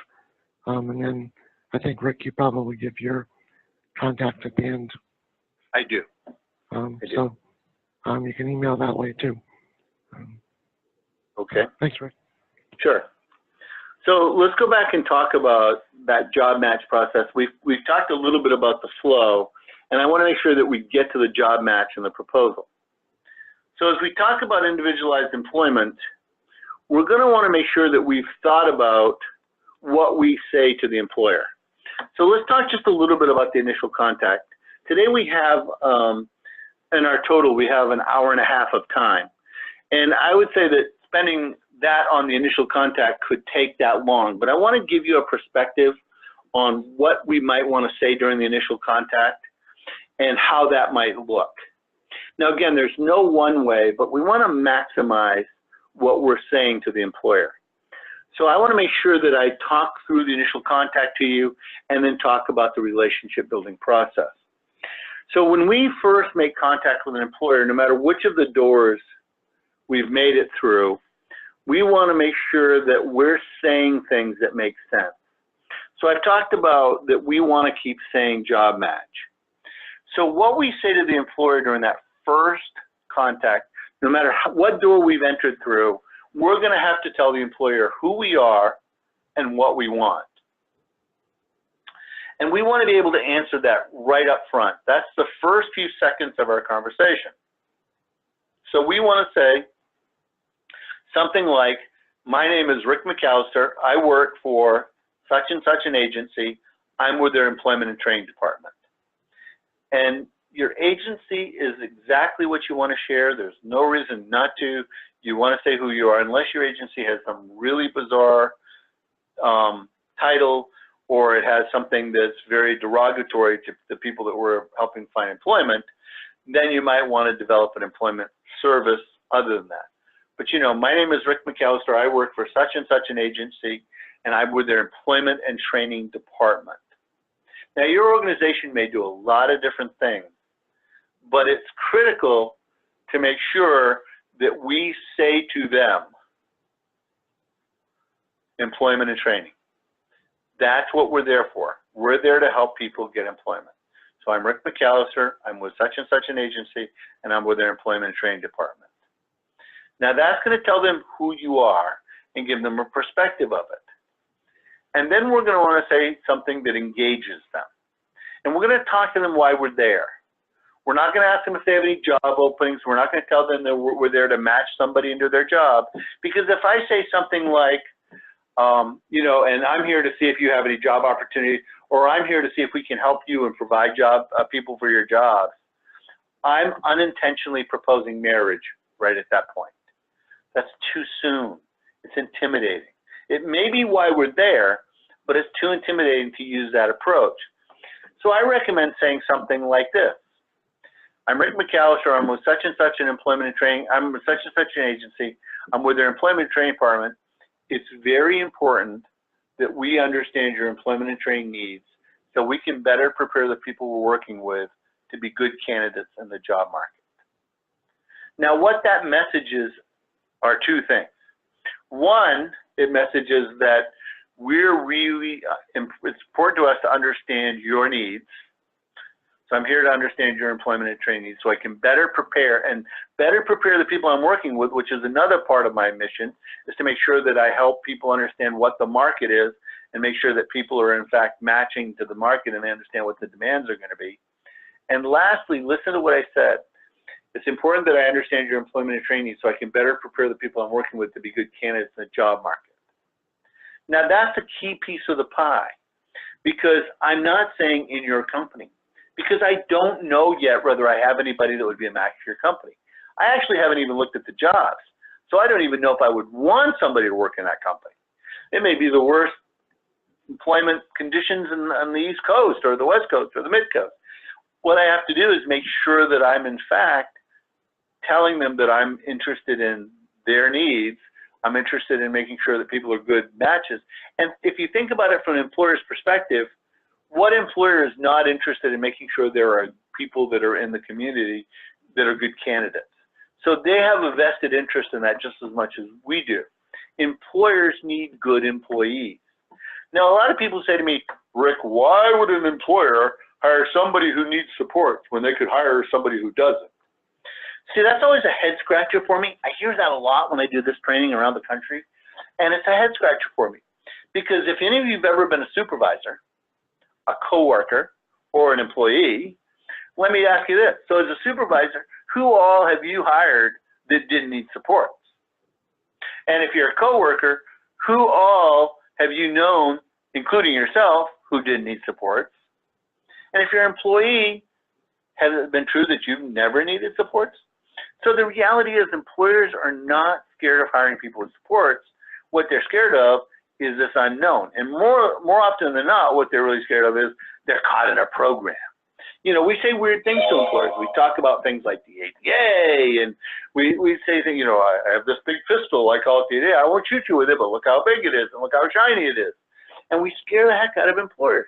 And then I think, Rick, you probably give your contact at the end. I do. So you can email that way too. Okay. Thanks, Rick. Sure. So let's go back and talk about that job match process. We've talked a little bit about the flow, and I want to make sure that we get to the job match and the proposal. So as we talk about individualized employment, we're going to want to make sure that we've thought about what we say to the employer. So let's talk just a little bit about the initial contact. Today we have, in our total, we have an hour and a half of time. And I would say that spending that on the initial contact could take that long, but I want to give you a perspective on what we might want to say during the initial contact and how that might look. Now again, there's no one way, but we want to maximize what we're saying to the employer. So I want to make sure that I talk through the initial contact to you and then talk about the relationship building process. So when we first make contact with an employer, no matter which of the doors we've made it through, we want to make sure that we're saying things that make sense. So I've talked about that we want to keep saying job match. So what we say to the employer during that first contact, no matter what door we've entered through, we're going to have to tell the employer who we are and what we want. And we want to be able to answer that right up front. That's the first few seconds of our conversation. So we want to say something like, my name is Rick McAllister. I work for such and such an agency. I'm with their employment and training department. And your agency is exactly what you want to share. There's no reason not to. You want to say who you are, unless your agency has some really bizarre title, or it has something that's very derogatory to the people that we're helping find employment, then you might want to develop an employment service other than that. But you know, my name is Rick McAllister. I work for such and such an agency, and I'm with their employment and training department. Now, your organization may do a lot of different things, but it's critical to make sure that we say to them employment and training. That's what we're there for. We're there to help people get employment. So I'm Rick McAllister, I'm with such and such an agency, and I'm with their employment and training department. Now that's going to tell them who you are and give them a perspective of it. And then we're going to want to say something that engages them. And we're going to talk to them why we're there. We're not going to ask them if they have any job openings. We're not going to tell them that we're there to match somebody into their job. Because if I say something like, you know, and I'm here to see if you have any job opportunities, or I'm here to see if we can help you and provide people for your jobs, I'm unintentionally proposing marriage right at that point. That's too soon. It's intimidating. It may be why we're there, but it's too intimidating to use that approach. So I recommend saying something like this. I'm Rick McAllister. I'm with such and such an employment and training. I'm with such and such an agency. I'm with their employment and training department. It's very important that we understand your employment and training needs so we can better prepare the people we're working with to be good candidates in the job market. Now, what that messages are two things. One, it messages that we're really, it's important to us to understand your needs. So I'm here to understand your employment and training needs so I can better prepare the people I'm working with, which is another part of my mission, is to make sure that I help people understand what the market is and make sure that people are in fact matching to the market and they understand what the demands are going to be. And lastly, listen to what I said. It's important that I understand your employment and training needs so I can better prepare the people I'm working with to be good candidates in the job market. Now that's a key piece of the pie, because I'm not saying in your company, because I don't know yet whether I have anybody that would be a match for your company. I actually haven't even looked at the jobs, so I don't even know if I would want somebody to work in that company. It may be the worst employment conditions on the East Coast or the West Coast or the Mid Coast. What I have to do is make sure that I'm in fact telling them that I'm interested in their needs. I'm interested in making sure that people are good matches. And if you think about it from an employer's perspective, what employer is not interested in making sure there are people that are in the community that are good candidates? So they have a vested interest in that just as much as we do. Employers need good employees. Now, a lot of people say to me, Rick, why would an employer hire somebody who needs support when they could hire somebody who doesn't? See, that's always a head scratcher for me. I hear that a lot when I do this training around the country, and it's a head scratcher for me. Because if any of you have ever been a supervisor, a coworker, or an employee, let me ask you this. So as a supervisor, who all have you hired that didn't need supports? And if you're a coworker, who all have you known, including yourself, who didn't need supports? And if you're an employee, has it been true that you've never needed supports? So the reality is employers are not scared of hiring people with supports. What they're scared of is this unknown. And more often than not, what they're really scared of is they're caught in a program. You know, we say weird things to employers. We talk about things like the ADA, and we say that, you know, I have this big pistol, I call it the ADA. I won't shoot you with it, but look how big it is, and look how shiny it is. And we scare the heck out of employers.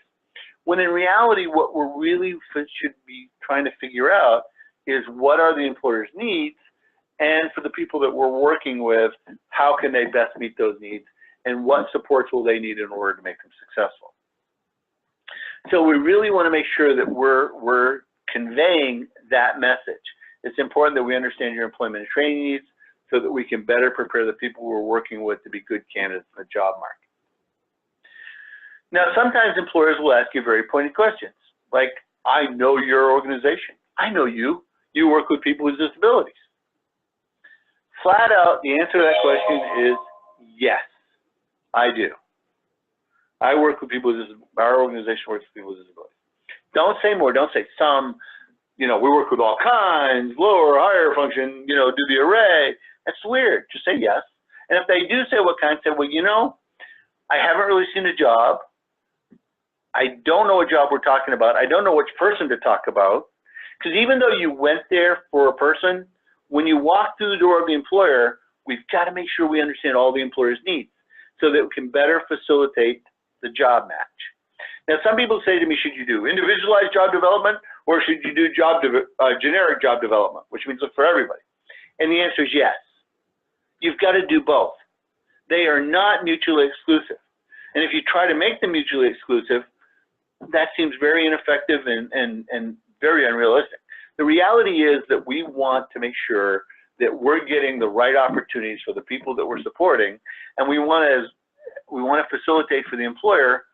When in reality, what we're really should be trying to figure out is what are the employer's needs, and for the people that we're working with, how can they best meet those needs, and what supports will they need in order to make them successful. So we really want to make sure that we're conveying that message. It's important that we understand your employment and training needs so that we can better prepare the people we're working with to be good candidates in the job market. Now, sometimes employers will ask you very pointed questions, like, I know your organization. I know you. You work with people with disabilities. Flat out, the answer to that question is yes, I do. I work with people with disabilities. Our organization works with people with disabilities. Don't say more. Don't say some. You know, we work with all kinds, lower, higher function, you know, do the array. That's weird. Just say yes. And if they do say what kind, say, well, you know, I haven't really seen a job. I don't know what job we're talking about. I don't know which person to talk about. Because even though you went there for a person, when you walk through the door of the employer, we've got to make sure we understand all the employer's needs so that we can better facilitate the job match. Now, some people say to me, should you do individualized job development or should you do generic job development, which means look for everybody? And the answer is yes. You've got to do both. They are not mutually exclusive. And if you try to make them mutually exclusive, that seems very ineffective and very unrealistic. The reality is that we want to make sure that we're getting the right opportunities for the people that we're supporting, and we want to facilitate for the employer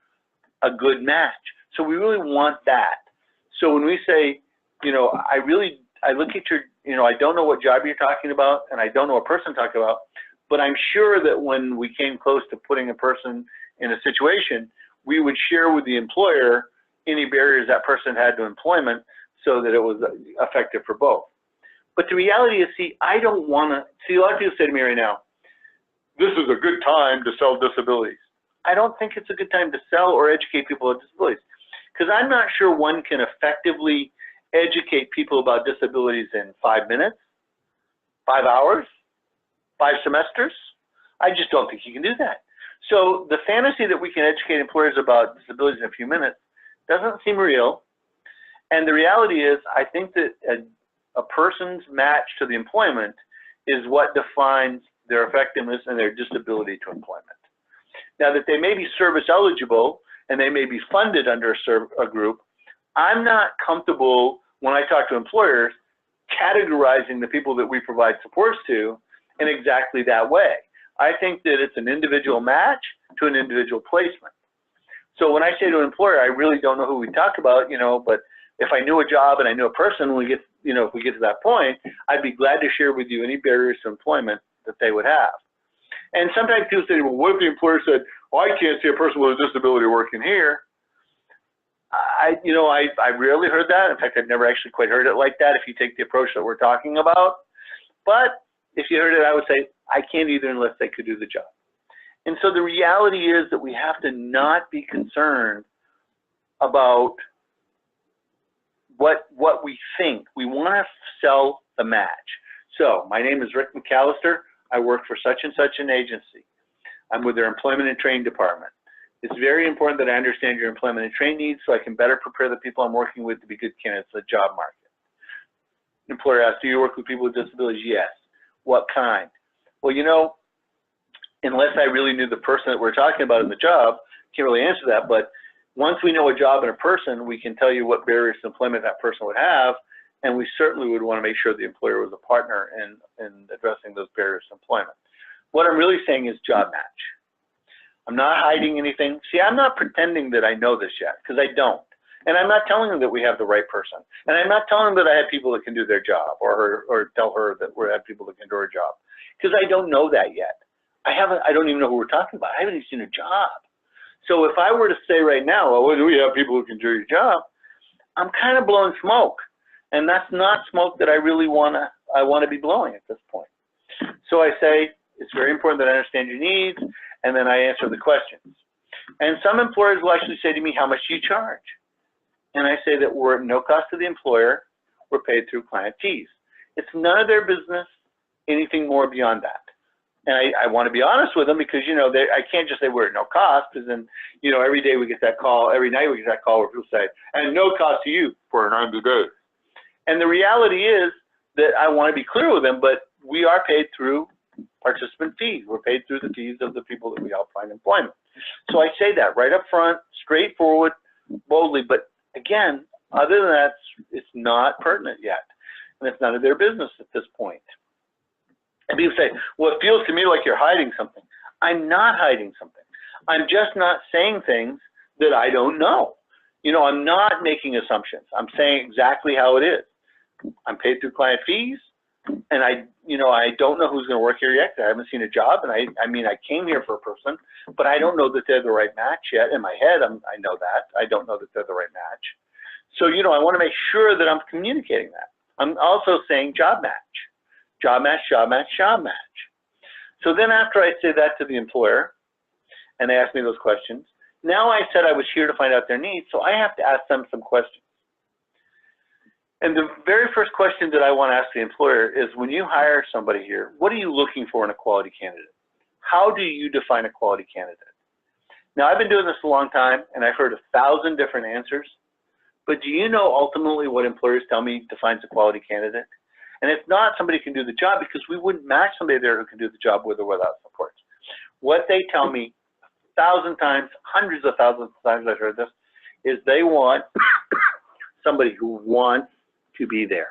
a good match. So we really want that. So when we say, you know, I look at your, you know, I don't know what job you're talking about, and I don't know what person I'm talking about, but I'm sure that when we came close to putting a person in a situation, we would share with the employer any barriers that person had to employment so that it was effective for both. But the reality is, see, I don't want to, see, a lot of people say to me right now, this is a good time to sell disabilities. I don't think it's a good time to sell or educate people about disabilities, because I'm not sure one can effectively educate people about disabilities in 5 minutes, 5 hours, 5 semesters. I just don't think you can do that. So the fantasy that we can educate employers about disabilities in a few minutes doesn't seem real. And the reality is, I think that a person's match to the employment is what defines their effectiveness and their disability to employment. Now, that they may be service eligible and they may be funded under a group, I'm not comfortable when I talk to employers categorizing the people that we provide supports to in exactly that way. I think that it's an individual match to an individual placement. So when I say to an employer, I really don't know who we talk about, you know, but if I knew a job and I knew a person, when we get, you know, if we get to that point, I'd be glad to share with you any barriers to employment that they would have. And sometimes people say, well, what if the employer said, well, I can't see a person with a disability working here? I rarely heard that. In fact, I've never actually quite heard it like that if you take the approach that we're talking about. But if you heard it, I would say, I can't either unless they could do the job. And so the reality is that we have to not be concerned about what we think. We want to sell the match. So my name is Rick McAllister. I work for such and such an agency. I'm with their employment and training department. It's very important that I understand your employment and training needs so I can better prepare the people I'm working with to be good candidates in the job market. The employer asks, do you work with people with disabilities? Yes. What kind? Well, you know, unless I really knew the person that we're talking about in the job, can't really answer that. But once we know a job and a person, we can tell you what barriers to employment that person would have, and we certainly would want to make sure the employer was a partner in addressing those barriers to employment. What I'm really saying is job match. I'm not hiding anything. See, I'm not pretending that I know this yet, because I don't. And I'm not telling them that we have the right person. And I'm not telling them that I have people that can do their job, or tell her that we have people that can do her job, because I don't know that yet. I don't even know who we're talking about. I haven't even seen a job. So if I were to say right now, well, do we have people who can do your job? I'm kind of blowing smoke, and that's not smoke that I really want to be blowing at this point. So I say, it's very important that I understand your needs, and then I answer the questions. And some employers will actually say to me, how much do you charge? And I say that we're at no cost to the employer. We're paid through client fees. It's none of their business anything more beyond that. And I want to be honest with them, because, you know, I can't just say we're at no cost, because then, you know, every day we get that call, every night we get that call where people say, and no cost to you for 90 days. And the reality is that I want to be clear with them, but we are paid through participant fees. We're paid through the fees of the people that we help find employment. So I say that right up front, straightforward, boldly, but again, other than that, it's not pertinent yet. And it's none of their business at this point. And people say, well, it feels to me like you're hiding something. I'm not hiding something. I'm just not saying things that I don't know. You know, I'm not making assumptions. I'm saying exactly how it is. I'm paid through client fees, and I don't know who's going to work here yet. I haven't seen a job, and I mean, I came here for a person, but I don't know that they're the right match yet. In my head, I know that. I don't know that they're the right match. So, you know, I want to make sure that I'm communicating that. I'm also saying job match. Job match, job match, job match. So then after I say that to the employer, and they ask me those questions, now I said I was here to find out their needs, so I have to ask them some questions. And the very first question that I want to ask the employer is, when you hire somebody here, what are you looking for in a quality candidate? How do you define a quality candidate? Now, I've been doing this a long time, and I've heard 1,000 different answers, but do you know ultimately what employers tell me defines a quality candidate? And it's not somebody who can do the job, because we wouldn't match somebody there who can do the job with or without support. What they tell me 1,000 times, hundreds of thousands of times I've heard this, is they want somebody who wants to be there.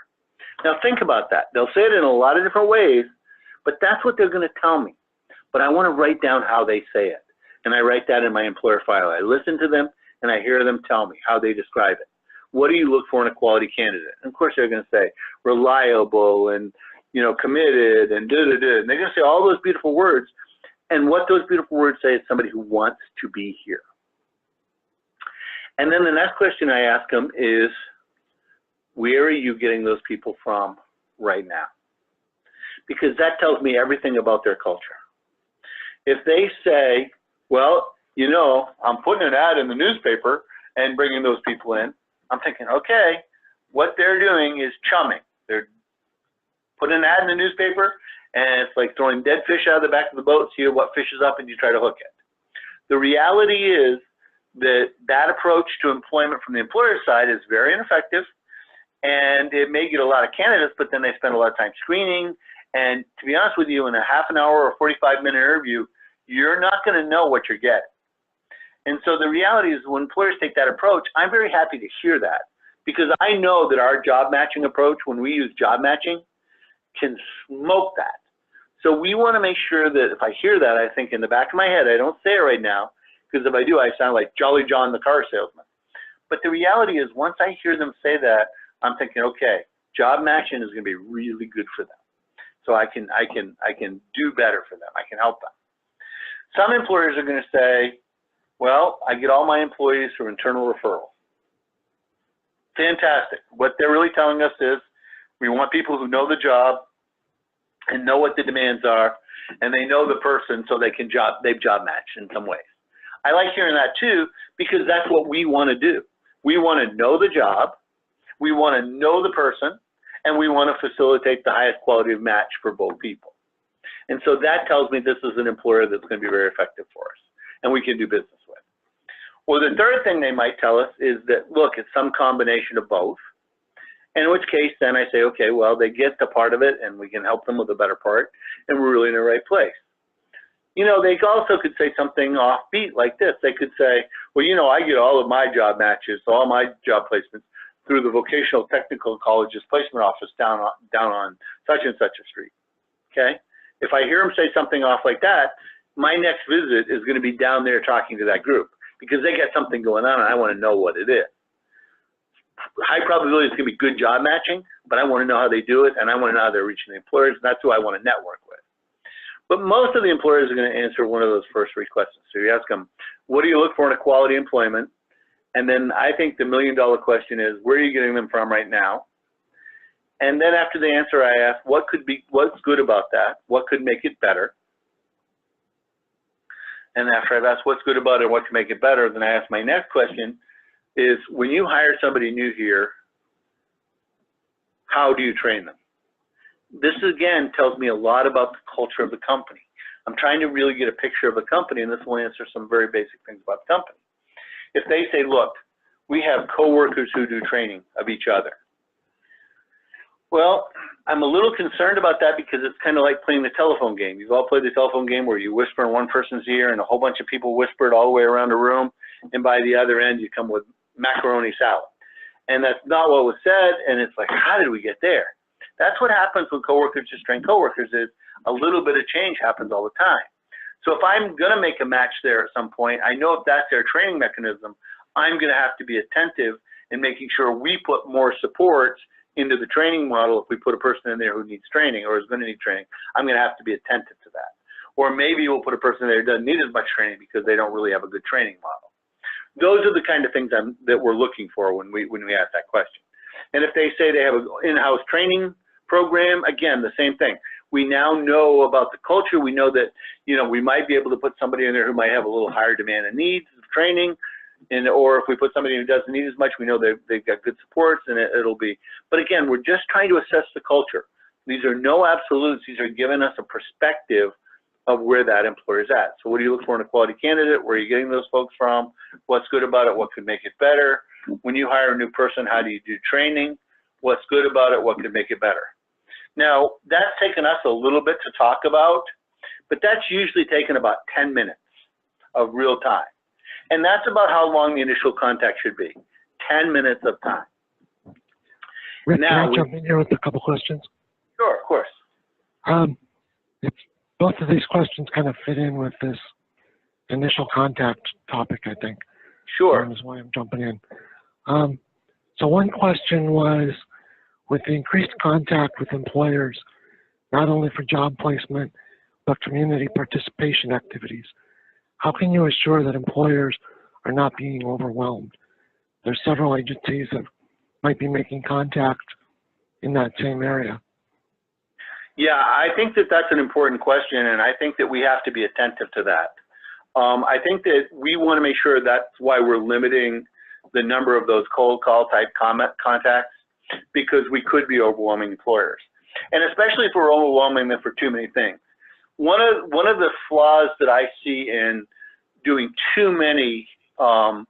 Now think about that. They'll say it in a lot of different ways, but that's what they're going to tell me. But I want to write down how they say it. And I write that in my employer file. I listen to them, and I hear them tell me how they describe it. What do you look for in a quality candidate? And of course, they're going to say reliable and, you know, committed and da-da-da. And they're going to say all those beautiful words. And what those beautiful words say is somebody who wants to be here. And then the next question I ask them is, where are you getting those people from right now? Because that tells me everything about their culture. If they say, well, you know, I'm putting an ad in the newspaper and bringing those people in, I'm thinking, okay, what they're doing is chumming. They're putting an ad in the newspaper, and it's like throwing dead fish out of the back of the boat, see what fishes up, and you try to hook it. The reality is that that approach to employment from the employer side is very ineffective, and it may get a lot of candidates, but then they spend a lot of time screening. And to be honest with you, in a half an hour or 45-minute interview, you're not going to know what you're getting. And so the reality is, when employers take that approach, I'm very happy to hear that, because I know that our job matching approach, when we use job matching, can smoke that. So we want to make sure that if I hear that, I think in the back of my head, I don't say it right now, because if I do, I sound like Jolly John the car salesman. But the reality is, once I hear them say that, I'm thinking, okay, job matching is going to be really good for them. So I can do better for them. I can help them. Some employers are going to say, well, I get all my employees through internal referral. Fantastic. What they're really telling us is, we want people who know the job and know what the demands are, and they know the person, so they've job matched in some ways. I like hearing that too, because that's what we want to do. We want to know the job, we want to know the person, and we want to facilitate the highest quality of match for both people. And so that tells me this is an employer that's going to be very effective for us, and we can do business with. Well, the third thing they might tell us is that, look, it's some combination of both. In which case, then I say, okay, well, they get the part of it, and we can help them with the better part, and we're really in the right place. You know, they also could say something offbeat like this. They could say, well, you know, I get all of my job matches, all my job placements through the Vocational Technical College's placement office down on such and such a street, okay? If I hear them say something off like that, my next visit is going to be down there talking to that group, because they got something going on, and I want to know what it is. high probability it's going to be good job matching, but I want to know how they do it, and I want to know how they're reaching the employers, and that's who I want to network with. But most of the employers are going to answer one of those first 3 questions. So you ask them, what do you look for in a quality employment? And then I think the million-dollar question is, where are you getting them from right now? And then after the answer, I ask, what's good about that? What could make it better? And after I've asked what's good about it and what can make it better, then I ask my next question is, when you hire somebody new here, how do you train them? This again tells me a lot about the culture of the company. I'm trying to really get a picture of the company, and this will answer some very basic things about the company. If they say, look, we have coworkers who do training of each other. Well, I'm a little concerned about that because it's kind of like playing the telephone game. You've all played the telephone game where you whisper in one person's ear and a whole bunch of people whisper it all the way around the room, and by the other end you come with macaroni salad. And that's not what was said, and it's like, how did we get there? That's what happens when coworkers just train coworkers, is a little bit of change happens all the time. So if I'm going to make a match there at some point, I know if that's their training mechanism, I'm going to have to be attentive in making sure we put more supports into the training model. If we put a person in there who needs training or is going to need training, I'm going to have to be attentive to that. Or maybe we'll put a person there who doesn't need as much training because they don't really have a good training model. Those are the kind of things that we're looking for when we ask that question. And if they say they have an in-house training program, again, the same thing. We now know about the culture. We know that, you know, we might be able to put somebody in there who might have a little higher demand and needs of training, and or if we put somebody who doesn't need as much, we know they've got good supports, and it'll be. But again, we're just trying to assess the culture. These are no absolutes. These are giving us a perspective of where that employer is at. So what do you look for in a quality candidate? Where are you getting those folks from? What's good about it? What could make it better? When you hire a new person, how do you do training? What's good about it? What could make it better? Now, that's taken us a little bit to talk about, but that's usually taken about 10 minutes of real time. And that's about how long the initial contact should be, 10 minutes of time. Rick, now, can I jump in here with a couple questions? Sure, of course. Both of these questions kind of fit in with this initial contact topic, I think. Sure. That's why I'm jumping in. So one question was, with the increased contact with employers, not only for job placement, but community participation activities, how can you assure that employers are not being overwhelmed? There's several agencies that might be making contact in that same area. Yeah, I think that that's an important question, and I think that we have to be attentive to that. I think that we want to make sure that's why we're limiting the number of those cold call type contacts, because we could be overwhelming employers. And especially if we're overwhelming them for too many things. One of the flaws that I see in doing too many, investigational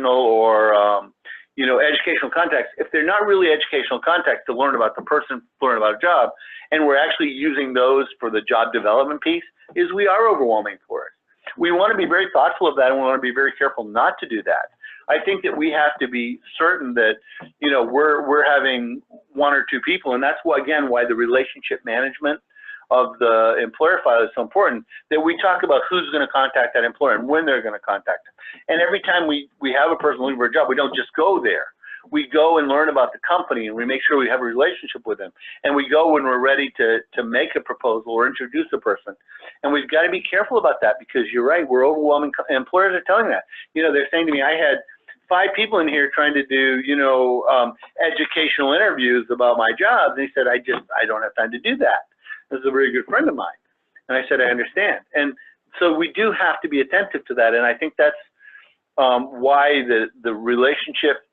or, educational contacts, if they're not really educational contacts to learn about the person, learn about a job, and we're actually using those for the job development piece, is we are overwhelming employers. We want to be very thoughtful of that, and we want to be very careful not to do that. I think that we have to be certain that, we're having 1 or 2 people, and that's why, again, why the relationship management of the employer file is so important, that we talk about who's going to contact that employer and when they're going to contact them. And every time we have a person looking for a job, we don't just go there. We go and learn about the company, and we make sure we have a relationship with them. And we go when we're ready to make a proposal or introduce a person. And we've got to be careful about that, because you're right, we're overwhelming. Employers are telling that. They're saying to me, I had 5 people in here trying to do, educational interviews about my job. And they said, I don't have time to do that. This is a very good friend of mine. And I said, I understand. And so we do have to be attentive to that. And I think that's why the relationship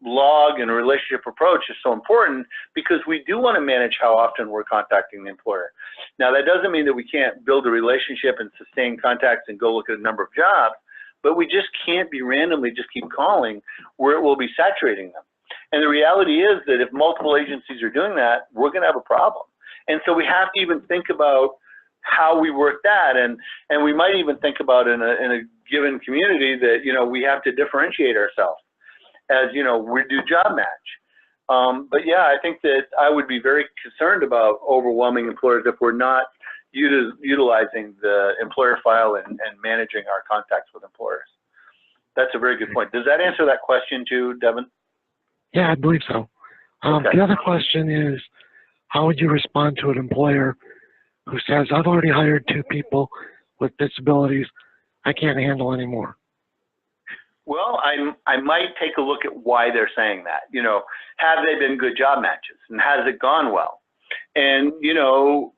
log and relationship approach is so important, because we do want to manage how often we're contacting the employer. Now, that doesn't mean that we can't build a relationship and sustain contacts and go look at a number of jobs, but we just can't be randomly just keep calling where it will be saturating them. And the reality is that if multiple agencies are doing that, we're going to have a problem. And so we have to even think about how we work that, and we might even think about in a given community that, we have to differentiate ourselves as, we do job match. But yeah, I think that I would be very concerned about overwhelming employers if we're not utilizing the employer file and managing our contacts with employers. That's a very good point. Does that answer that question too, Devin? Yeah, I believe so. Okay. The other question is, how would you respond to an employer who says, I've already hired 2 people with disabilities, I can't handle any more? Well, I might take a look at why they're saying that. You know, have they been good job matches, and has it gone well? And, you know,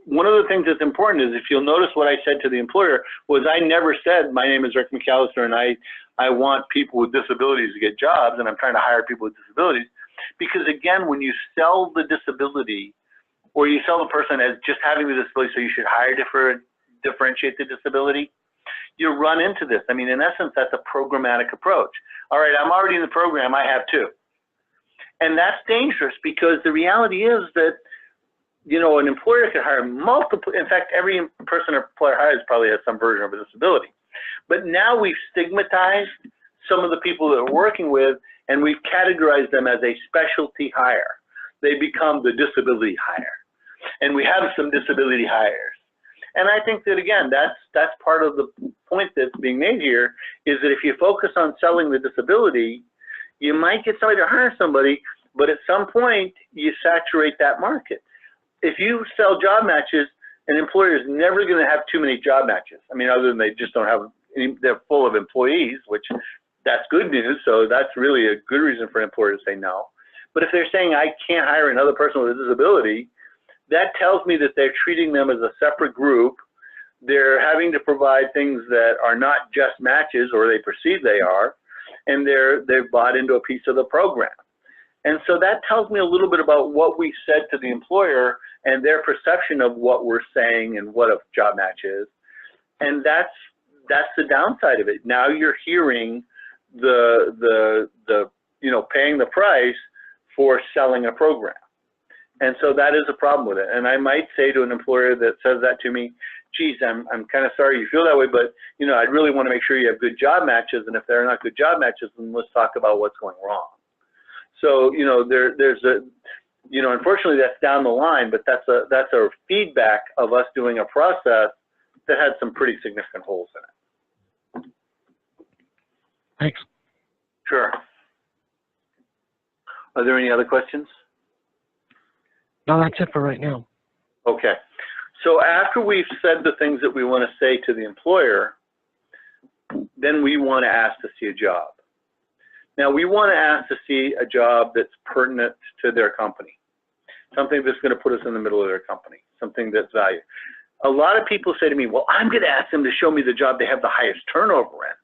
one of the things that's important is, if you'll notice what I said to the employer was, I never said, my name is Rick McAllister and I want people with disabilities to get jobs and I'm trying to hire people with disabilities. Because again, when you sell the disability, or you sell the person as just having the disability, so you should hire differentiate the disability, you run into this. I mean, in essence, that's a programmatic approach. All right, I'm already in the program, I have 2. And that's dangerous, because the reality is that, you know, an employer can hire multiple, in fact, every person an employer hires probably has some version of a disability. But now we've stigmatized some of the people that we're working with, and we've categorized them as a specialty hire. They become the disability hire. And we have some disability hires. And I think that, again, that's part of the point that's being made here, is that if you focus on selling the disability, you might get somebody to hire somebody, but at some point you saturate that market. If you sell job matches, an employer is never going to have too many job matches. I mean, other than they just don't have any, they're full of employees, which that's good news. So that's really a good reason for an employer to say no. But if they're saying, I can't hire another person with a disability, that tells me that they're treating them as a separate group. They're having to provide things that are not just matches, or they perceive they are, and they've bought into a piece of the program. And so that tells me a little bit about what we said to the employer and their perception of what we're saying and what a job match is. And that's the downside of it. Now you're hearing the you know, paying the price for selling a program. And so that is a problem with it. And I might say to an employer that says that to me, geez, I'm kind of sorry you feel that way, but, you know, I'd really want to make sure you have good job matches. And if they're not good job matches, then let's talk about what's going wrong. So, you know, there's a, you know, unfortunately that's down the line, but that's a feedback of us doing a process that had some pretty significant holes in it. Thanks. Sure. Are there any other questions? No, that's it for right now. Okay. So after we've said the things that we want to say to the employer, then we want to ask to see a job. Now, we want to ask to see a job that's pertinent to their company, something that's going to put us in the middle of their company, something that's valued. A lot of people say to me, well, I'm going to ask them to show me the job they have the highest turnover in.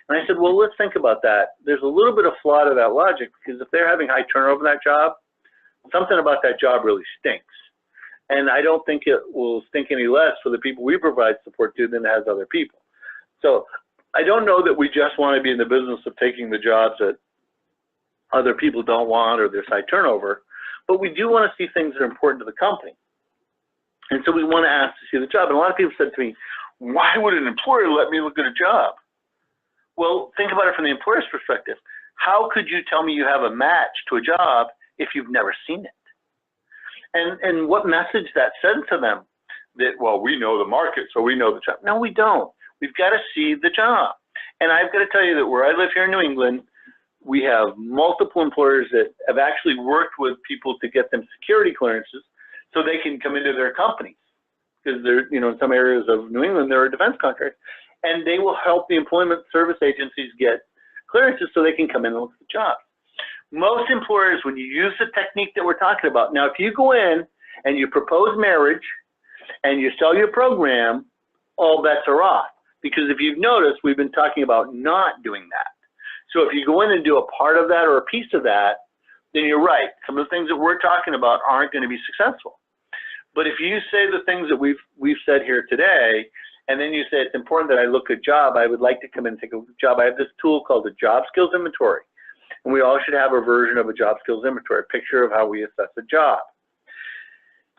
And I said, well, let's think about that. There's a little bit of flaw to that logic, because if they're having high turnover in that job, something about that job really stinks. And I don't think it will stink any less for the people we provide support to than it has other people. So I don't know that we just want to be in the business of taking the jobs that other people don't want or there's high turnover, but we do want to see things that are important to the company. And so we want to ask to see the job. And a lot of people said to me, why would an employer let me look at a job? Well, think about it from the employer's perspective. How could you tell me you have a match to a job if you've never seen it? And what message that sends to them? That, well, we know the market, so we know the job. No, we don't. We've got to see the job. And I've got to tell you that where I live here in New England, we have multiple employers that have actually worked with people to get them security clearances so they can come into their companies. Because there, you know, in some areas of New England, there are defense contracts, and they will help the employment service agencies get clearances so they can come in and look at the job. Most employers, when you use the technique that we're talking about, now if you go in and you propose marriage and you sell your program, all bets are off. Because if you've noticed, we've been talking about not doing that. So if you go in and do a part of that or a piece of that, then you're right. Some of the things that we're talking about aren't going to be successful. But if you say the things that we've said here today, and then you say it's important that I look at a job, I would like to come in and take a look at a job. I have this tool called the Job Skills Inventory. And we all should have a version of a job skills inventory, a picture of how we assess a job.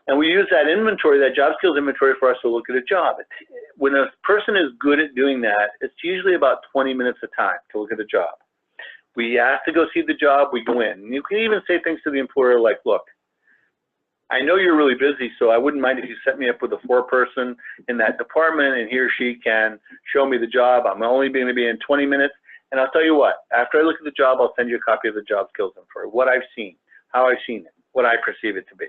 And we use that inventory, that job skills inventory, for us to look at a job. When a person is good at doing that, it's usually about 20 minutes a time to look at a job. We ask to go see the job, we go in. And you can even say things to the employer like, look, I know you're really busy, so I wouldn't mind if you set me up with a foreperson in that department, and he or she can show me the job. I'm only going to be in 20 minutes. And I'll tell you what, after I look at the job, I'll send you a copy of the job skills inventory, what I've seen, how I've seen it, what I perceive it to be.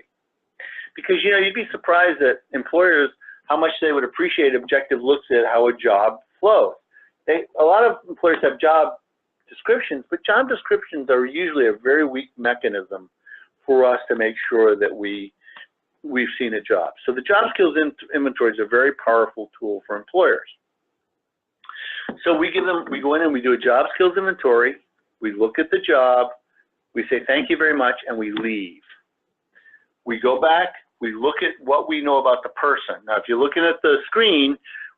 Because, you know, you'd be surprised that employers, how much they would appreciate objective looks at how a job flows. A lot of employers have job descriptions, but job descriptions are usually a very weak mechanism for us to make sure that we've seen a job. So the job skills inventory is a very powerful tool for employers. So we go in and we do a job skills inventory, we look at the job, we say thank you very much, and we leave. We go back, we look at what we know about the person. Now, if you're looking at the screen,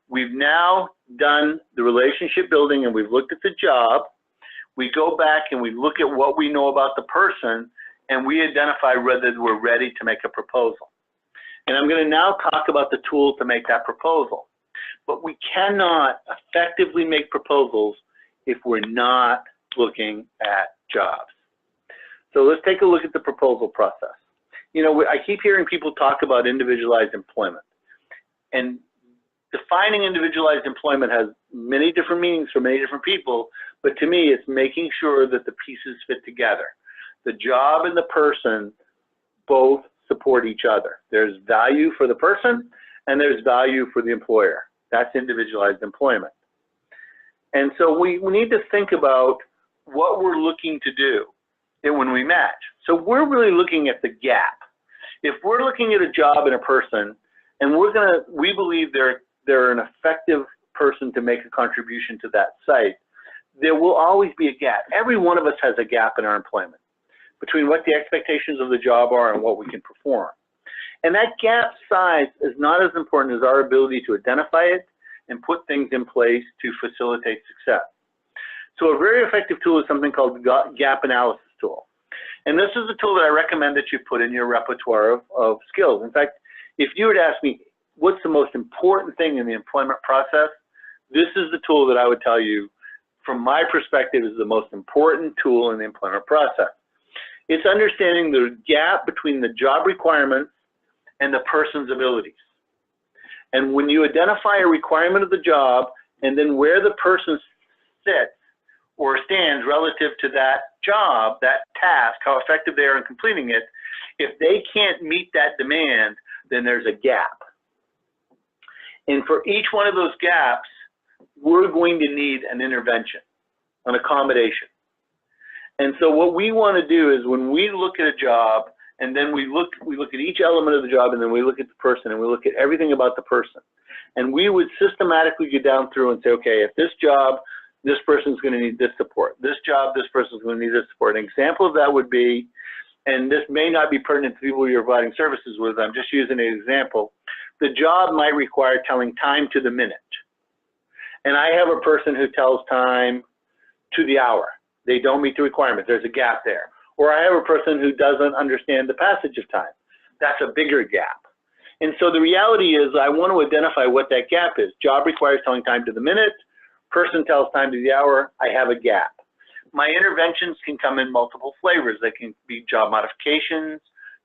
we've now done the relationship building and we've looked at the job. We go back and we look at what we know about the person, and we identify whether we're ready to make a proposal. And I'm going to now talk about the tool to make that proposal. But we cannot effectively make proposals if we're not looking at jobs. So let's take a look at the proposal process. You know, I keep hearing people talk about individualized employment. And defining individualized employment has many different meanings for many different people, but to me, it's making sure that the pieces fit together. The job and the person both support each other. There's value for the person and there's value for the employer. That's individualized employment. And so we need to think about what we're looking to do when we match. So we're really looking at the gap. If we're looking at a job and a person, and we believe they're an effective person to make a contribution to that site, there will always be a gap. Every one of us has a gap in our employment between what the expectations of the job are and what we can perform. And that gap size is not as important as our ability to identify it and put things in place to facilitate success. So a very effective tool is something called the gap analysis tool. And this is a tool that I recommend that you put in your repertoire of skills. In fact, if you were to ask me, what's the most important thing in the employment process? This is the tool that I would tell you, from my perspective, is the most important tool in the employment process. It's understanding the gap between the job requirements and the person's abilities. And when you identify a requirement of the job and then where the person sits or stands relative to that job, that task, how effective they are in completing it, if they can't meet that demand, then there's a gap. And for each one of those gaps, we're going to need an intervention, an accommodation. And so what we want to do is when we look at a job, and then we look at each element of the job, and then we look at the person, and we look at everything about the person. And we would systematically get down through and say, okay, if this job, this person's going to need this support. This job, this person's going to need this support. An example of that would be, and this may not be pertinent to people you're providing services with, I'm just using an example. The job might require telling time to the minute. And I have a person who tells time to the hour. They don't meet the requirement. There's a gap there. Or I have a person who doesn't understand the passage of time. That's a bigger gap. And so the reality is I want to identify what that gap is. Job requires telling time to the minute. Person tells time to the hour. I have a gap. My interventions can come in multiple flavors. They can be job modifications,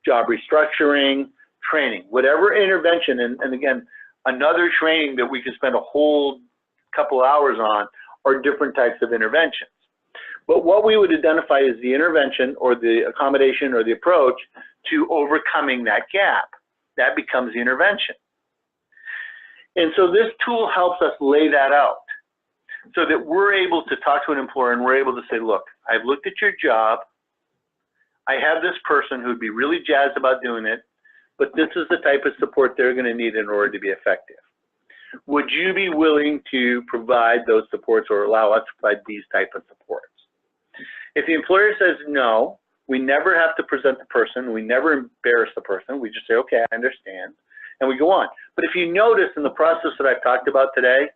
job restructuring, training, whatever intervention. And again, another training that we could spend a whole couple hours on are different types of interventions. But what we would identify as the intervention or the accommodation or the approach to overcoming that gap. That becomes the intervention. And so this tool helps us lay that out so that we're able to talk to an employer and we're able to say, look, I've looked at your job. I have this person who'd be really jazzed about doing it, but this is the type of support they're going to need in order to be effective. Would you be willing to provide those supports or allow us to provide these type of supports? If the employer says no, we never have to present the person. We never embarrass the person. We just say, okay, I understand, and we go on. But if you notice in the process that I've talked about today,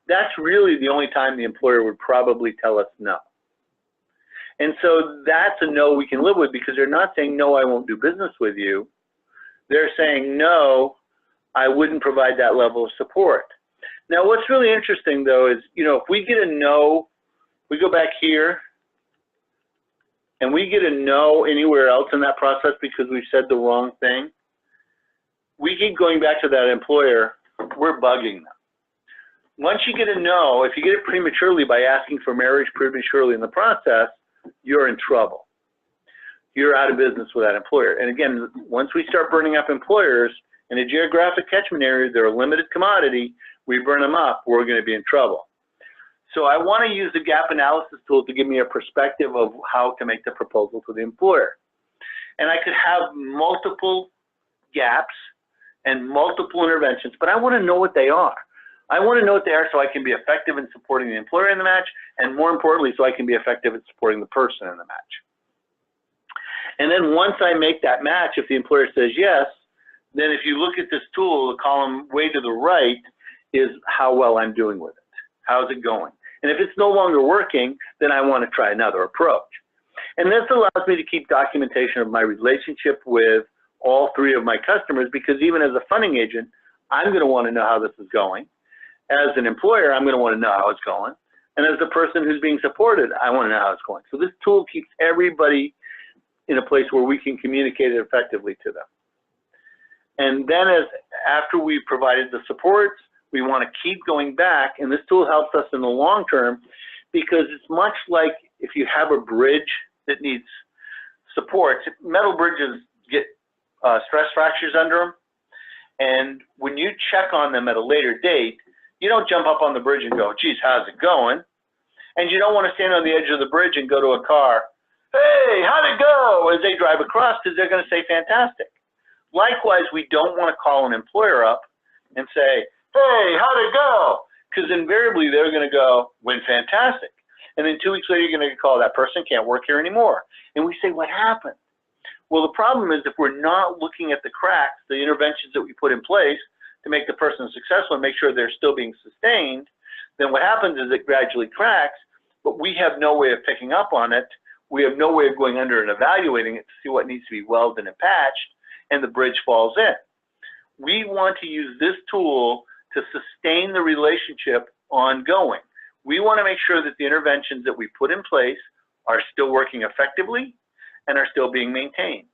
that's really the only time the employer would probably tell us no. And so that's a no we can live with because they're not saying, no, I won't do business with you. They're saying, no, I wouldn't provide that level of support. Now, what's really interesting, though, is, you know, if we get a no, we go back here, and we get a no anywhere else in that process because we've said the wrong thing, we keep going back to that employer, we're bugging them. Once you get a no, if you get it prematurely by asking for marriage prematurely in the process, you're in trouble. You're out of business with that employer. And again, once we start burning up employers in a geographic catchment area, they're a limited commodity, we burn them up, we're going to be in trouble. So I want to use the gap analysis tool to give me a perspective of how to make the proposal to the employer. And I could have multiple gaps and multiple interventions, but I want to know what they are. I want to know what they are so I can be effective in supporting the employer in the match, and more importantly, so I can be effective in supporting the person in the match. And then once I make that match, if the employer says yes, then if you look at this tool, the column way to the right is how well I'm doing with it. How's it going? And if it's no longer working, then I want to try another approach. And this allows me to keep documentation of my relationship with all three of my customers, because even as a funding agent, I'm going to want to know how this is going. As an employer, I'm going to want to know how it's going. And as the person who's being supported, I want to know how it's going. So this tool keeps everybody in a place where we can communicate it effectively to them. And then after we've provided the supports, we want to keep going back, and this tool helps us in the long term, because it's much like if you have a bridge that needs supports. Metal bridges get stress fractures under them, and when you check on them at a later date, you don't jump up on the bridge and go, geez, how's it going? And you don't want to stand on the edge of the bridge and go to a car, hey, how'd it go, as they drive across, because they're going to say fantastic. Likewise, we don't want to call an employer up and say, hey, how'd it go? Because invariably they're going to go, went fantastic. And then 2 weeks later, you're going to call that person, can't work here anymore. And we say, what happened? Well, the problem is if we're not looking at the cracks, the interventions that we put in place to make the person successful and make sure they're still being sustained, then what happens is it gradually cracks, but we have no way of picking up on it. We have no way of going under and evaluating it to see what needs to be welded and patched, and the bridge falls in. We want to use this tool to sustain the relationship ongoing. We want to make sure that the interventions that we put in place are still working effectively and are still being maintained.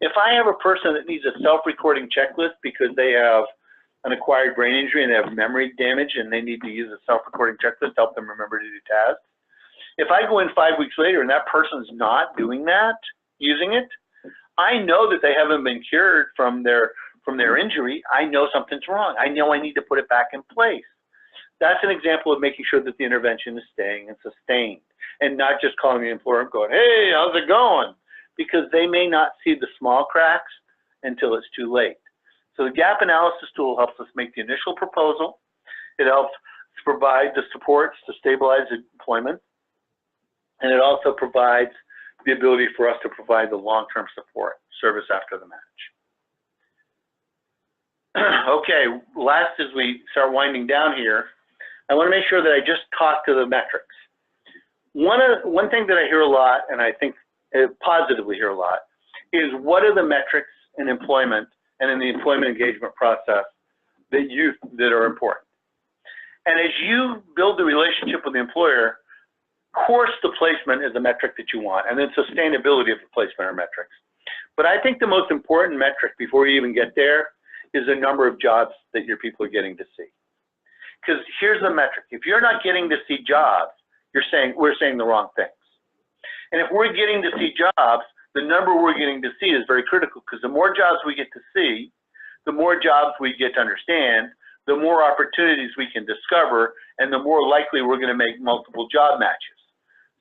If I have a person that needs a self-recording checklist because they have an acquired brain injury and they have memory damage and they need to use a self-recording checklist to help them remember to do tasks, if I go in 5 weeks later and that person's not doing that, using it, I know that they haven't been cured from their injury. I know something's wrong. I know I need to put it back in place. That's an example of making sure that the intervention is staying and sustained, and not just calling the employer and going, hey, how's it going? Because they may not see the small cracks until it's too late. So the gap analysis tool helps us make the initial proposal. It helps provide the supports to stabilize employment, and it also provides the ability for us to provide the long-term support service after the match. Okay, last as we start winding down here, I want to make sure that I just talk to the metrics. One thing that I hear a lot, and I think positively hear a lot, is what are the metrics in employment and in the employment engagement process that are important. And as you build the relationship with the employer, of course the placement is a metric that you want, and then sustainability of the placement are metrics. But I think the most important metric before you even get there is the number of jobs that your people are getting to see. Because here's the metric. If you're not getting to see jobs, we're saying the wrong things. And if we're getting to see jobs, the number we're getting to see is very critical, because the more jobs we get to see, the more jobs we get to understand, the more opportunities we can discover, and the more likely we're going to make multiple job matches.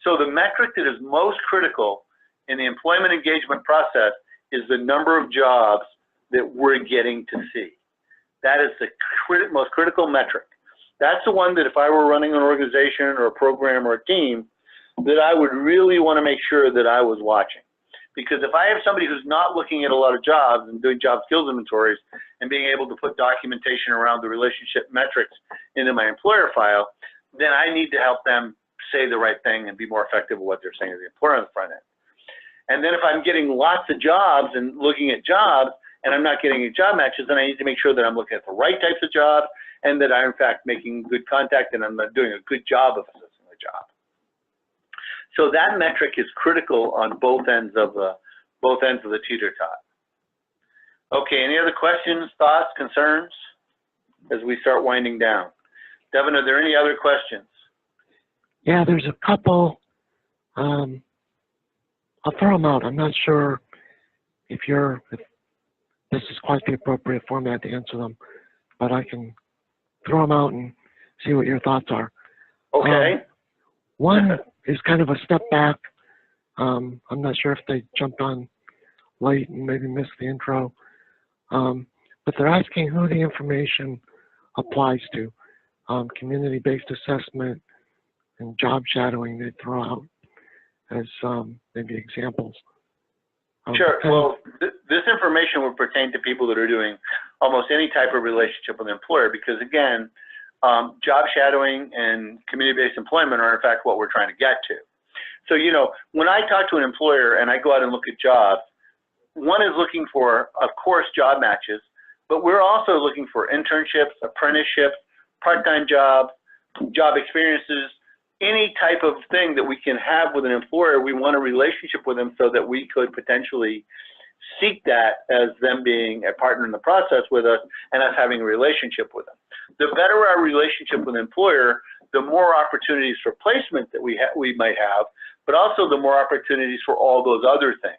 So the metric that is most critical in the employment engagement process is the number of jobs that we're getting to see. That is the most critical metric. That's the one that if I were running an organization or a program or a team, that I would really want to make sure that I was watching. Because if I have somebody who's not looking at a lot of jobs and doing job skills inventories and being able to put documentation around the relationship metrics into my employer file, then I need to help them say the right thing and be more effective at what they're saying to the employer on the front end. And then if I'm getting lots of jobs and looking at jobs and I'm not getting any job matches, then I need to make sure that I'm looking at the right types of jobs and that I'm in fact making good contact and I'm doing a good job of assessing the job. So that metric is critical on both ends of the teeter-tot. Okay, any other questions, thoughts, concerns as we start winding down? Devin, are there any other questions? Yeah, there's a couple. I'll throw them out. I'm not sure if this is quite the appropriate format to answer them, but I can throw them out and see what your thoughts are. Okay. One is kind of a step back. I'm not sure if they jumped on late and maybe missed the intro, but they're asking who the information applies to. Community-based assessment and job shadowing they throw out as maybe examples. Sure. Well, this information would pertain to people that are doing almost any type of relationship with an employer, because again, job shadowing and community-based employment are in fact what we're trying to get to. So, you know, when I talk to an employer and I go out and look at jobs, one is looking for, of course, job matches, but we're also looking for internships, apprenticeships, part-time jobs, job experiences, any type of thing that we can have with an employer. We want a relationship with them so that we could potentially seek that as them being a partner in the process with us and us having a relationship with them. The better our relationship with an employer, the more opportunities for placement that we might have, but also the more opportunities for all those other things.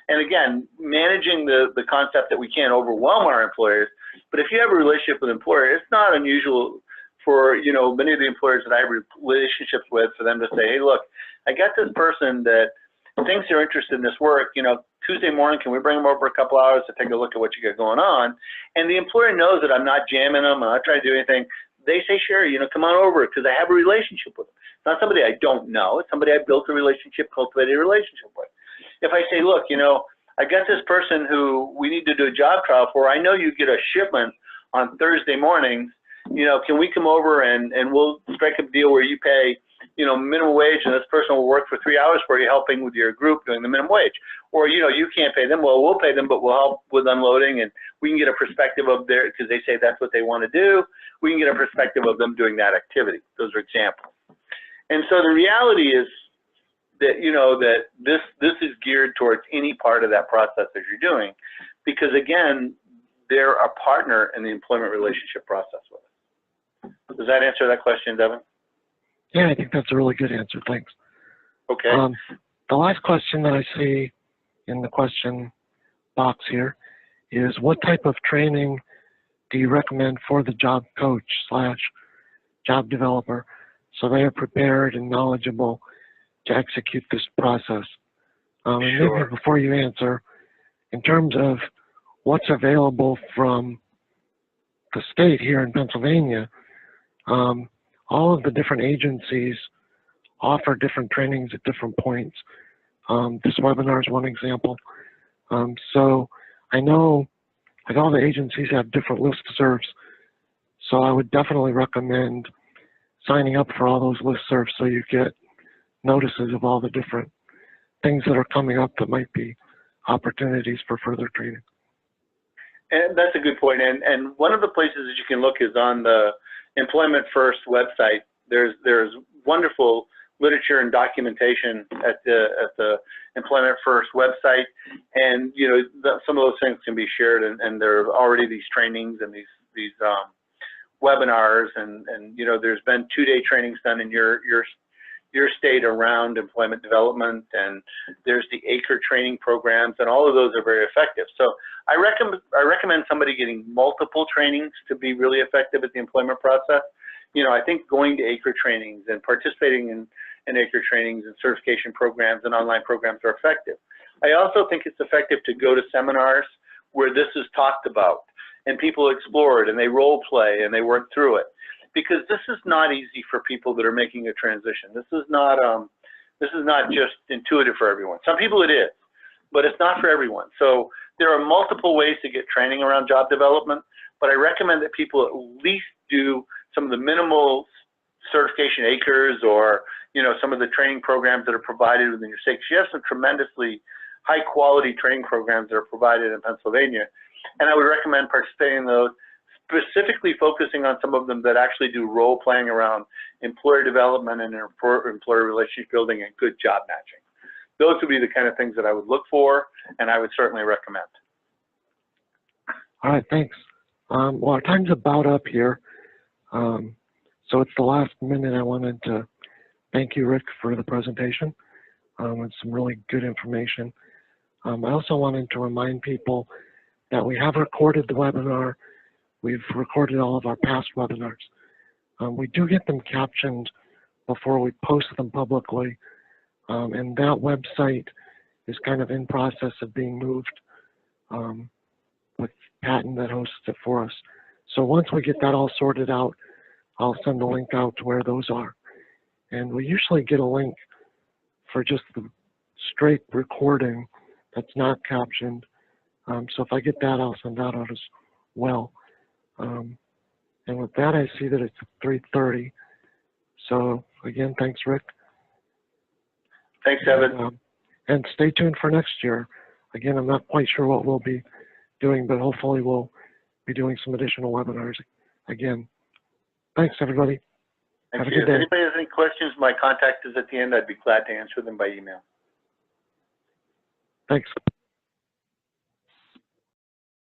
And again, managing the concept that we can't overwhelm our employers, but if you have a relationship with an employer, it's not unusual for, you know, many of the employers that I have relationships with, for them to say, hey, look, I got this person that thinks they're interested in this work, you know, Tuesday morning, can we bring them over a couple hours to take a look at what you got going on? And the employer knows that I'm not jamming them, I'm not trying to do anything. They say, sure, you know, come on over, because I have a relationship with them. It's not somebody I don't know, it's somebody I built a relationship, cultivated a relationship with. If I say, look, you know, I got this person who we need to do a job trial for, I know you get a shipment on Thursday mornings, you know, can we come over and we'll strike a deal where you pay, you know, minimum wage, and this person will work for 3 hours for you, helping with your group doing the minimum wage. Or, you know, you can't pay them, well, we'll pay them, but we'll help with unloading, and we can get a perspective of their, because they say that's what they want to do, we can get a perspective of them doing that activity. Those are examples. And so the reality is that, you know, that this is geared towards any part of that process that you're doing, because again, they're a partner in the employment relationship process with us. Does that answer that question, Devin? Yeah, I think that's a really good answer. Thanks. Okay. The last question that I see in the question box here is, what type of training do you recommend for the job coach / job developer so they are prepared and knowledgeable to execute this process? And maybe before you answer, in terms of what's available from the state here in Pennsylvania, all of the different agencies offer different trainings at different points. This webinar is one example. So I know like all the agencies have different listservs, so I would definitely recommend signing up for all those listservs so you get notices of all the different things that are coming up that might be opportunities for further training. And that's a good point. And one of the places that you can look is on the Employment First website. There's wonderful literature and documentation at the Employment First website, and you know, some of those things can be shared, and there are already these trainings and these webinars, and you know, there's been 2-day trainings done in your state around employment development, and there's the ACRE training programs, and all of those are very effective. So I recommend somebody getting multiple trainings to be really effective at the employment process. You know, I think going to ACRE trainings and participating in ACRE trainings and certification programs and online programs are effective. I also think it's effective to go to seminars where this is talked about and people explore it and they role play and they work through it, because this is not easy for people that are making a transition. This is not just intuitive for everyone. Some people it is, but it's not for everyone. So there are multiple ways to get training around job development, but I recommend that people at least do some of the minimal certification acres, or you know, some of the training programs that are provided within your state. You have some tremendously high quality training programs that are provided in Pennsylvania, and I would recommend participating in those, specifically focusing on some of them that actually do role playing around employer development and employer relationship building and good job matching. Those would be the kind of things that I would look for, and I would certainly recommend. All right, thanks. Well, our time's about up here. So it's the last minute. I wanted to thank you, Rick, for the presentation. It's some really good information. I also wanted to remind people that we have recorded the webinar. We've recorded all of our past webinars. We do get them captioned before we post them publicly. And that website is kind of in process of being moved with Patton that hosts it for us. So once we get that all sorted out, I'll send a link out to where those are. And we usually get a link for just the straight recording that's not captioned. So if I get that, I'll send that out as well. And with that, I see that it's 3:30. So again, thanks, Rick. Thanks, Evan. And stay tuned for next year. Again, I'm not quite sure what we'll be doing, but hopefully we'll be doing some additional webinars again. Thanks, everybody. Thank Have you. a good day. If anybody has any questions, my contact is at the end. I'd be glad to answer them by email. Thanks.